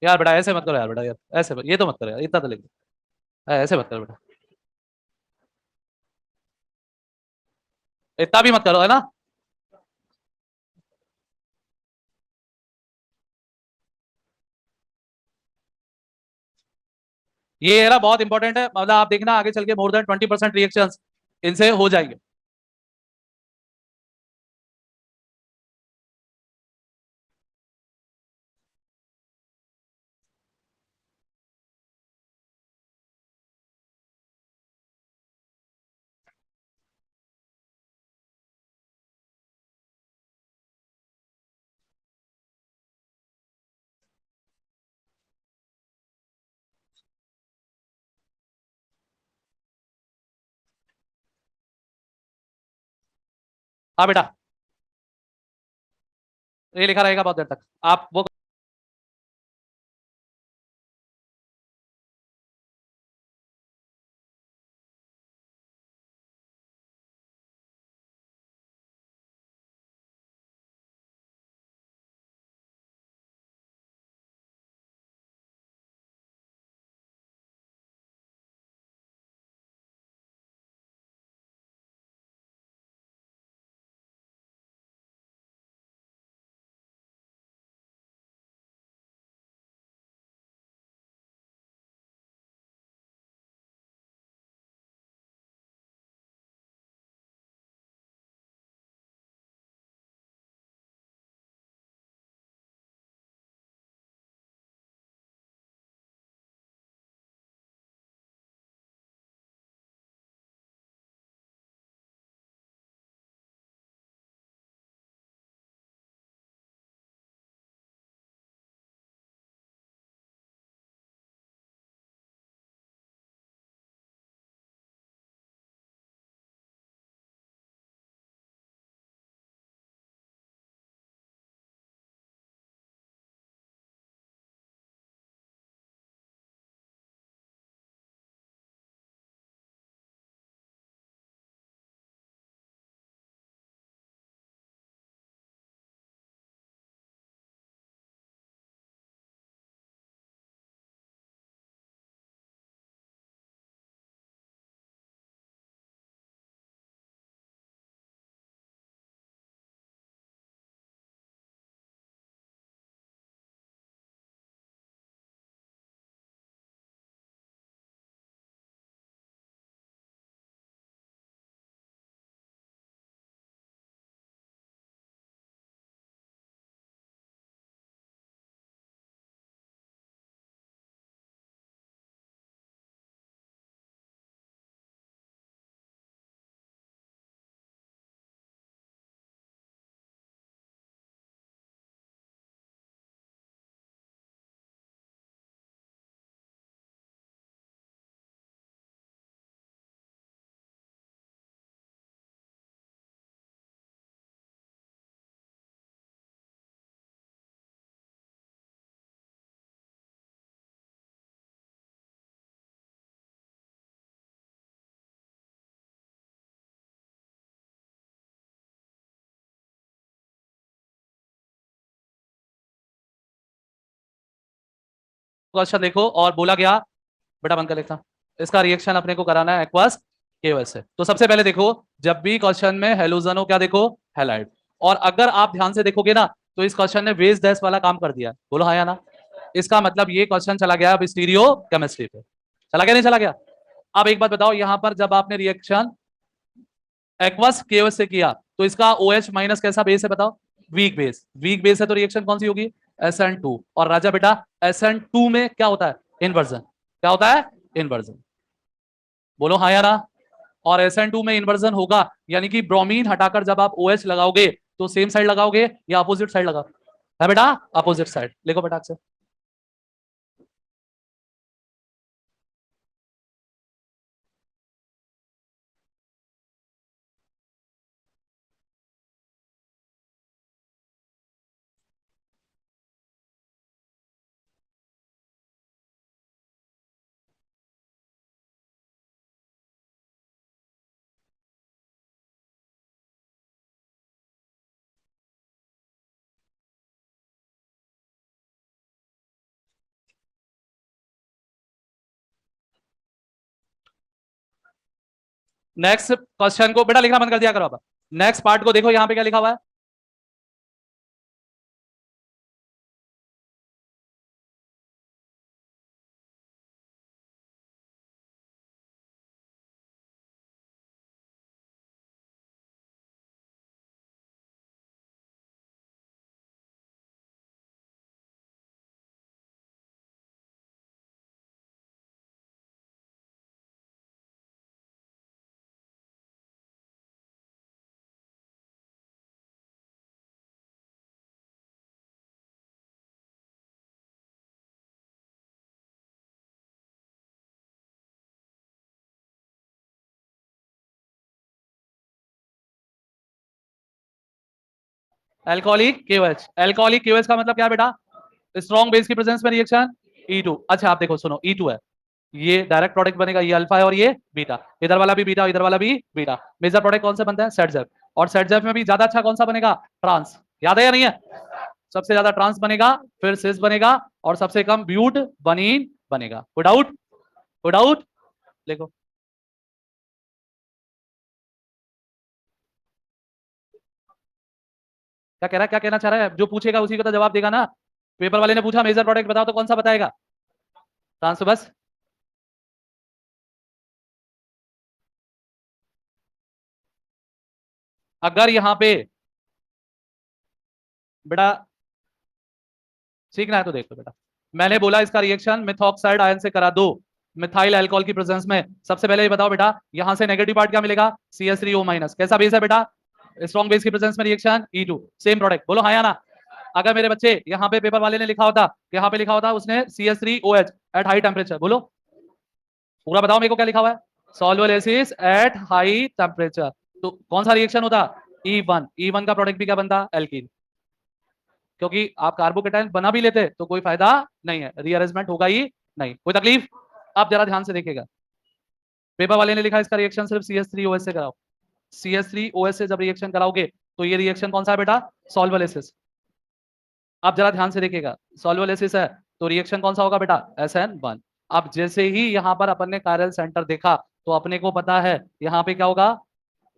यार बेटा ऐसे मत करो यार बेटा, यार ऐसे ये तो मत करो यार, इतना तो लिख दो। ऐसे मत करो बेटा, इतना भी मत करो, है ना। ये है ना बहुत इंपॉर्टेंट है, मतलब आप देखना आगे चल के मोर देन 20% रिएक्शन इनसे हो जाएंगे। हाँ बेटा, ये लिखा रहेगा बहुत देर तक, आप वो क्वेश्चन देखो और बोला गया, बेटा बंद कर लिखना, इसका रिएक्शन अपने को कराना है एक्वस केओएस से। तो सबसे पहले देखो, जब भी क्वेश्चन में हेलोजन हो, क्या देखो, हैलाइड। और अगर आप ध्यान से देखोगे ना, तो इस क्वेश्चन ने वेज डैश वाला काम कर दिया, बोलो हाँ या ना। इसका मतलब ये क्वेश्चन चला गया अब स्टीरियो केमिस्ट्री पे, चला गया नहीं चला गया। अब एक बात बताओ, यहां पर जब आपने रिएक्शन एक्वस केओएस से किया, तो इसका OH माइनस कैसा बेस है बताओ, वीक बेस। वीक बेस है तो रिएक्शन कौन सी होगी, SN2। और राजा बेटा SN2 में क्या होता है, इन्वर्जन। क्या होता है, इन्वर्जन, बोलो हाँ या ना। और SN2 में इन्वर्जन होगा, यानी कि ब्रोमीन हटाकर जब आप OH लगाओगे, तो सेम साइड लगाओगे या अपोजिट साइड लगाओ, है बेटा, अपोजिट साइड। लिखो बेटा से। नेक्स्ट क्वेश्चन को बेटा लिखना बंद कर दिया करो। अब नेक्स्ट पार्ट को देखो, यहां पे क्या लिखा हुआ है, एल्कोहलिक केओएच। एल्कोहलिक केओएच का मतलब क्या है बेटा, स्ट्रॉन्ग बेस की प्रेजेंस में रिएक्शन E2। अच्छा आप देखो सुनो, E2 है, ये डायरेक्ट प्रोडक्ट बनेगा, ये अल्फा है और ये बीटा, इधर वाला भी बीटा, इधर वाला भी बीटा। मेजर प्रोडक्ट कौन सा बनता है, सेट जेफ। और सेट जेफ में भी ज्यादा अच्छा कौन सा बनेगा, ट्रांस। याद है या नहीं है, सबसे ज्यादा ट्रांस बनेगा, फिर सिस बनेगा, और सबसे कम ब्यूट बनीन बनेगा। कोई डाउट, कोई डाउट, देखो। क्या कह रहा है, क्या कहना चाह रहा है, जो पूछेगा उसी को तो जवाब देगा ना। पेपर वाले ने पूछा मेजर प्रोडक्ट बताओ, तो कौन सा बताएगा, ट्रांस। तो बस अगर यहां पे बेटा सीखना है तो देखो बेटा, मैंने बोला इसका रिएक्शन मिथॉक्साइड आयन से करा दो, मिथाइल अल्कोहल की प्रेजेंस में। सबसे पहले ये बताओ बेटा, यहां से नेगेटिव पार्ट क्या मिलेगा, CH3O माइनस। कैसा बेस है बेटा, स्ट्रॉन्ग बेस की प्रेजेंस में रिएक्शन E2, सेम प्रोडक्ट, बोलो हाँ या ना। अगर मेरे बच्चे यहाँ पे पेपर वाले ने लिखा होता, यहाँ पे लिखा होता उसने CH3OH एट हाई टेम्परेचर, बोलो पूरा बताओ मेरे को क्या लिखा हुआ है, सॉल्वोलिसिस एट हाई टेम्परेचर, तो कौन सा रिएक्शन होता, E1। E1 का प्रोडक्ट भी क्या बनता, एल्कीन। क्योंकि आप कार्बोकेटाइन बना भी लेते तो कोई फायदा नहीं है, रीअरेंजमेंट होगा ही नहीं, कोई तकलीफ। आप जरा ध्यान से देखिएगा, पेपर वाले ने लिखा इसका रिएक्शन सिर्फ CH3OH से कराओ। CH3OH से जब रिएक्शन कराओगे, तो ये रिएक्शन कौन सा है बेटा, सॉल्वोलिसिस। आप जरा ध्यान से देखिएगा, सॉल्वोलिसिस है, तो रिएक्शन कौन सा होगा बेटा, SN1। अब जैसे ही यहाँ पर अपन ने कायरल सेंटर देखा, तो अपने को पता है यहाँ पे क्या होगा,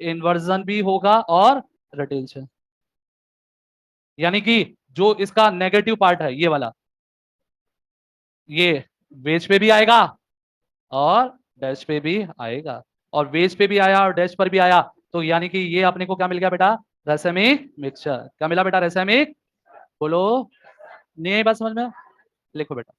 इन्वर्जन भी होगा और रिटेंशन। यानी कि जो इसका नेगेटिव पार्ट है ये वाला, ये वेज पे भी आएगा और डैश पे भी आएगा। और वेज पे भी आया और डैश पर भी आया, तो यानी कि ये अपने को क्या मिल गया बेटा, रेसेमिक मिक्सचर। क्या मिला बेटा, रेसेमिक, बोलो। नहीं आई बात समझ में, लिखो बेटा।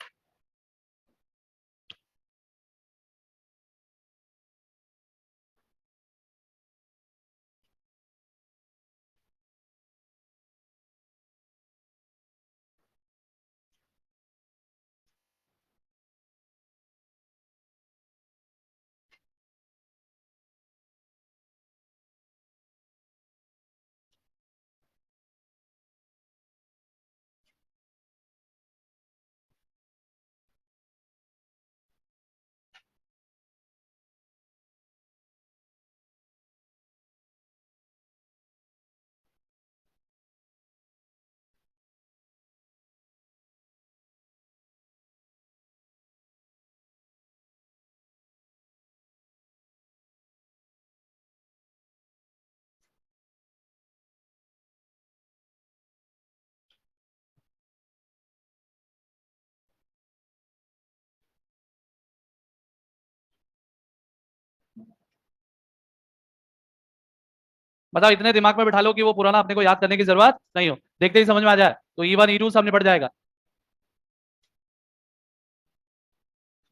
बताओ, इतने दिमाग में बिठा लो कि वो पुराना अपने को याद करने की जरूरत नहीं हो, देखते ही समझ में आ जाए। तो E1 E2 सब निपट जाएगा।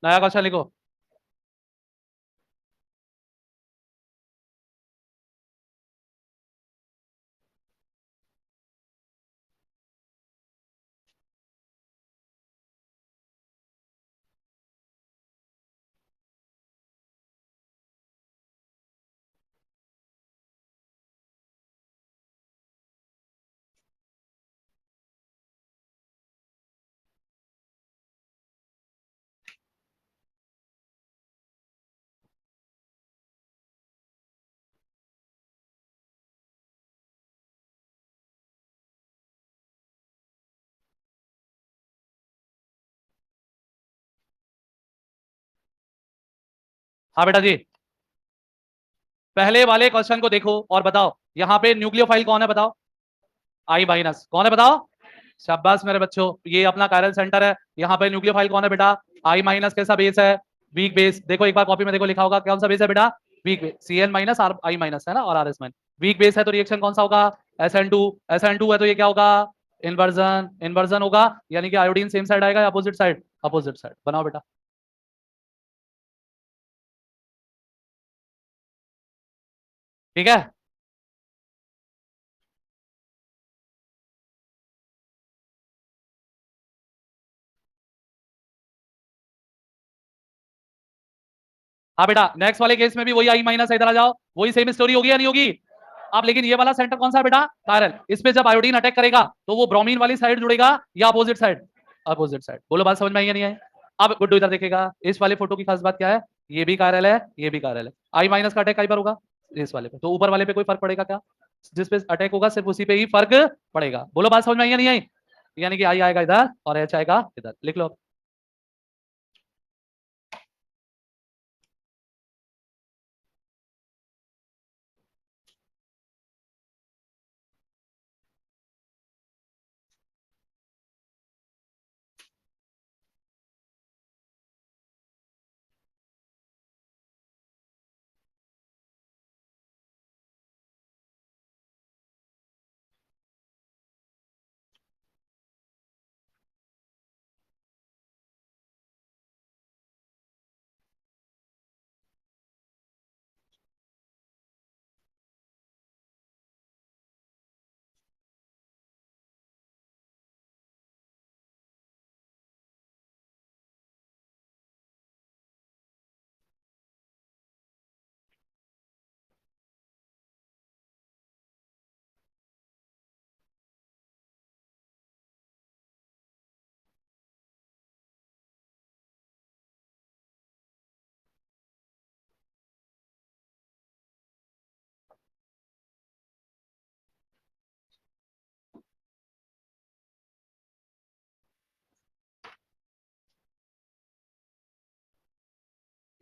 नया क्वेश्चन लिखो। हाँ बेटा जी, पहले वाले क्वेश्चन को देखो और बताओ यहाँ पे न्यूक्लियोफाइल कौन है बताओ। आई माइनस कौन है बताओ। शाबाश मेरे बच्चों, ये अपना कायरल सेंटर है। यहाँ पे न्यूक्लियोफाइल कौन है बेटा। आई माइनस कैसा बेस है, वीक बेस। देखो एक बार कॉपी में देखो लिखा होगा कौन सा बेस है बेटा, weak base. Cl minus are I minus है ना, और R S minus. Weak base है तो रिएक्शन कौन सा होगा, SN2। SN2 है तो ये क्या होगा, इन्वर्जन। इन्वर्जन होगा यानी कि आयोडीन सेम साइड आएगा या अपोजिट साइड, अपोजिट साइड। बनाओ बेटा। ठीक है। हाँ बेटा, नेक्स्ट वाले केस में भी वही आई माइनस है, इधर आ जाओ। वही सेम स्टोरी होगी या नहीं होगी। अब लेकिन ये वाला सेंटर कौन सा है बेटा, कायरल। इस पे जब आयोडीन अटैक करेगा तो वो ब्रोमीन वाली साइड जुड़ेगा या अपोजिट साइड, अपोजिट साइड। बोलो बात समझ में आई या नहीं आई। अब गुड्डू इधर देखेगा, इस वाले फोटो की खास बात क्या है, ये भी कायरल है ये भी कायरल है। आई माइनस का अटैक कहीं पर होगा, इस वाले पे। तो ऊपर वाले पे कोई फर्क पड़ेगा क्या, जिस पे अटैक होगा सिर्फ उसी पे ही फर्क पड़ेगा। बोलो बात समझ में आई या नहीं आई। यानी कि आई आएगा इधर और एच आएगा इधर, लिख लो।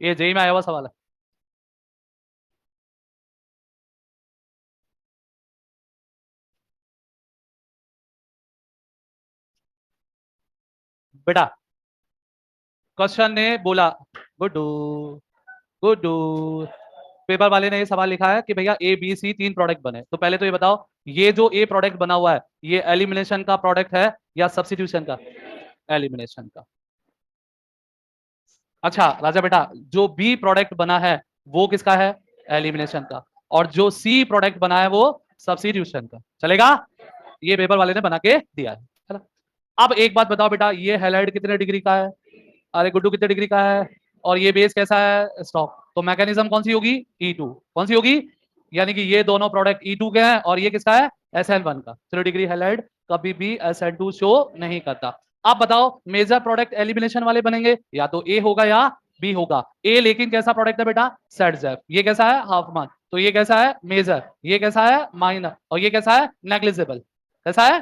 ये जेई में आया हुआ सवाल है बेटा। क्वेश्चन ने बोला, गुड्डू गुड्डू, पेपर वाले ने ये सवाल लिखा है कि भैया ABC 3 प्रोडक्ट बने। तो पहले तो ये बताओ, ये जो A प्रोडक्ट बना हुआ है ये एलिमिनेशन का प्रोडक्ट है या सब्स्टिट्यूशन का, एलिमिनेशन का। अच्छा राजा बेटा, जो B प्रोडक्ट बना है वो किसका है, एलिमिनेशन का। और जो C प्रोडक्ट बना है वो सब्स्टिट्यूशन का। चलेगा, ये पेपर वाले ने बना के दिया है ना। अब एक बात बताओ बेटा, ये हैलाइड कितने डिग्री का है, अरे गुड्डू कितने डिग्री का है, और ये बेस कैसा है, स्टॉप। तो मैकेनिज्म कौन सी होगी, E2। कौन सी होगी, यानी कि ये दोनों प्रोडक्ट E2 के हैं और ये किसका है, SN1 का। 3 डिग्री हैलाइड कभी भी SN2 शो नहीं करता। आप बताओ मेजर प्रोडक्ट एलिमिनेशन वाले बनेंगे, या तो ए होगा या बी होगा। ए लेकिन कैसा प्रोडक्ट है बेटा, सेटजेफ। ये कैसा है, हाफमान। तो ये कैसा है, मेजर। ये कैसा है, माइनर। और ये कैसा है, नेग्लिजिबल। कैसा है,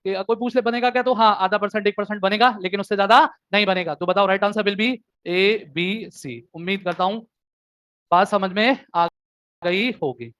कोई पूछ ले बनेगा क्या, तो हाँ आधा परसेंट 1% बनेगा, लेकिन उससे ज्यादा नहीं बनेगा। तो बताओ right answer will be ABC। उम्मीद करता हूं बात समझ में आ गई होगी।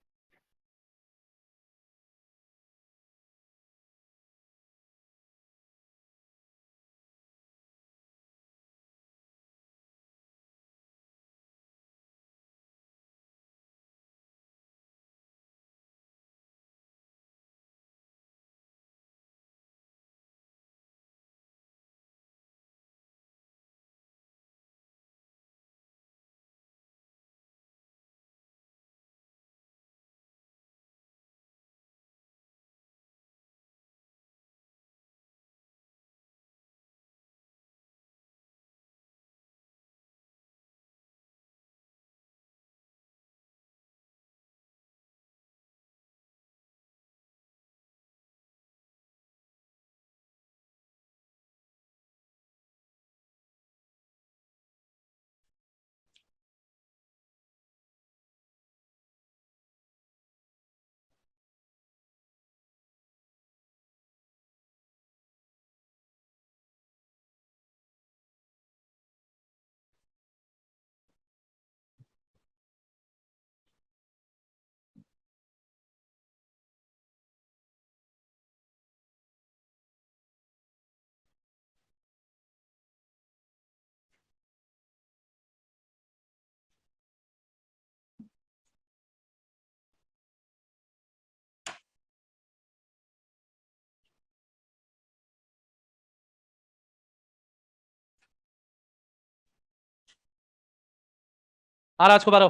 आ राजकुमार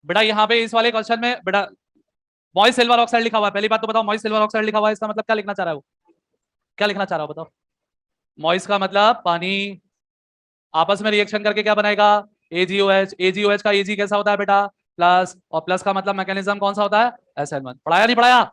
बेटा यहाँ पे इस वाले क्वेश्चन में बेटा मॉइस सिल्वर ऑक्साइड लिखा हुआ है। पहली बात तो बताओ, मॉइस सिल्वर ऑक्साइड लिखा हुआ है, इसका मतलब क्या लिखना चाह रहा है वो? क्या लिखना चाह रहा हो बताओ? मॉइस का मतलब पानी आपस में रिएक्शन करके क्या बनाएगा? AgOH। AgOH का Ag कैसा होता है बेटा? प्लस। और प्लस का मतलब मैकेनिज्म कौन सा होता है? SN1। पढ़ाया नहीं पढ़ाया?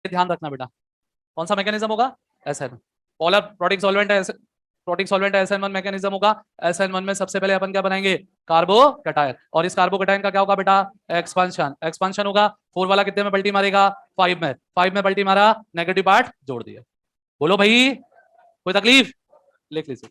ये ध्यान रखना बेटा, कौन सा मैकेनिज्म होगा? SN। पोलर प्रोटिक सॉल्वेंट है, प्रोटिक सॉल्वेंट है, SN1 मैकेनिज्म होगा। SN1 में सबसे पहले अपन क्या बनाएंगे? कार्बोकैटायन। और इस कार्बोकैटायन का क्या होगा बेटा? एक्सपांशन। एक्सपांशन होगा। 4 वाला कितने में पलटी मारेगा? 5 में। 5 में पलटी मारा, नेगेटिव पार्ट जोड़ दिया। बोलो भाई, कोई तकलीफ? लिख लीजिए।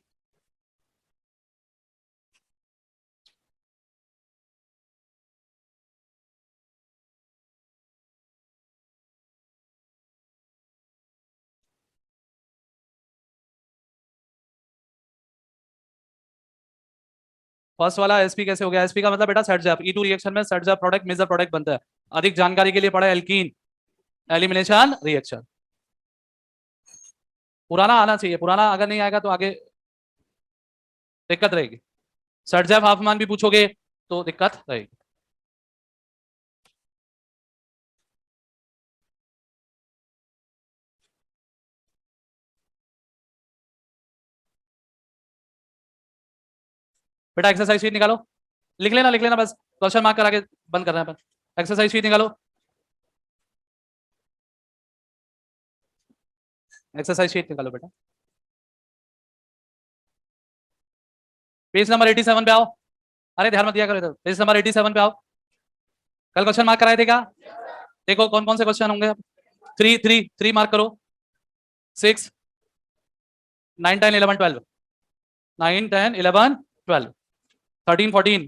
फर्स्ट वाला एसपी कैसे हो गया? एसपी का मतलब बेटा सेट जैप। E2 रिएक्शन में Saytzeff product major product बनता है। अधिक जानकारी के लिए पढ़ा एल्कीन एलिमिनेशन रिएक्शन। पुराना आना चाहिए, पुराना अगर नहीं आएगा तो आगे दिक्कत रहेगी। सेट जैप हाफ मान भी पूछोगे तो दिक्कत रहेगी। बेटा एक्सरसाइज शीट निकालो, लिख लेना बस, क्वेश्चन मार्क करा के बंद करना है अपन। एक्सरसाइज शीट निकालो, एक्सरसाइज शीट निकालो बेटा। पेज नंबर 87 पे आओ। अरे ध्यान मत दिया करो इधर, पेज नंबर 87 पे आओ। कल क्वेश्चन मार्क कराए थे क्या? देखो कौन कौन से क्वेश्चन होंगे। 3 मार्क करो। 6, 9, 10, 11, 12। 9, 10, 11, 12, 13, 14,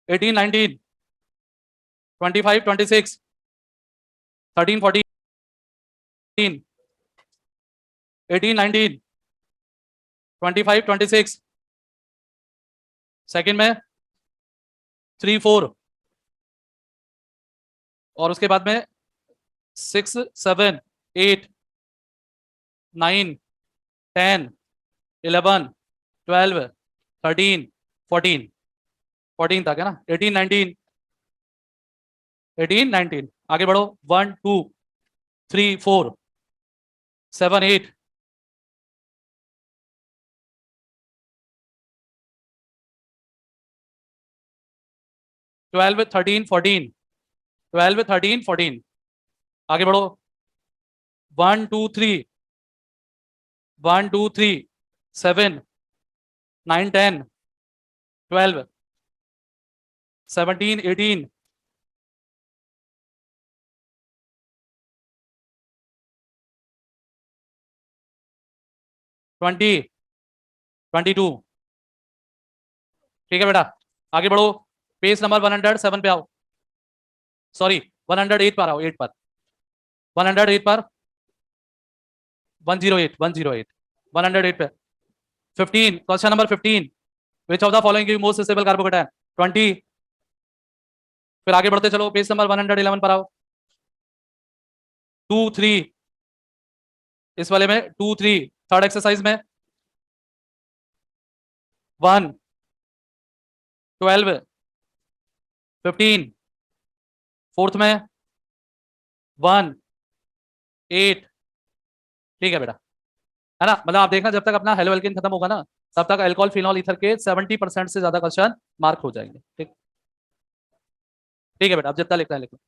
18, 19, 25, 26, 13, 14, 18, 19, 25, 26। सेकंड में 3, 4। और उसके बाद में 6, 7, 8, 9, 10, 11, 12, 13, 14। 14 तक है ना? 18, 19, 18, 19। आगे बढ़ो। 1, 2, 3, 4, 7, 8, 12, 13, 14। 12, 13, 14। आगे बढ़ो। 1, 2, 3, 1, 2, 3, 7, 9, 10, 12, 17, 18, 20, 22। ठीक है बेटा, आगे बढ़ो। पेज नंबर 107 पे आओ। सॉरी, 108 पर आओ। 8 पर, 108 पर, 108, 108, 108 पे। 15, question number 15। Which of the following give most stable carbocation? 20। फिर आगे बढ़ते चलो, पेज नंबर 111 पर आओ। 2, 3, इस वाले में 2, 3, थर्ड एक्सरसाइज में 1, 12, 15, फोर्थ में 1, 8। ठीक है बेटा, है ना। मतलब आप देखना जब तक अपना हेलो एल्केन खत्म होगा ना, तब तक अल्कोहल फिनॉल ईथर के 70% से ज्यादा क्वेश्चन मार्क हो जाएंगे। ठीक, ठीक है बेटा, अब जितना लिखना है लिख लो।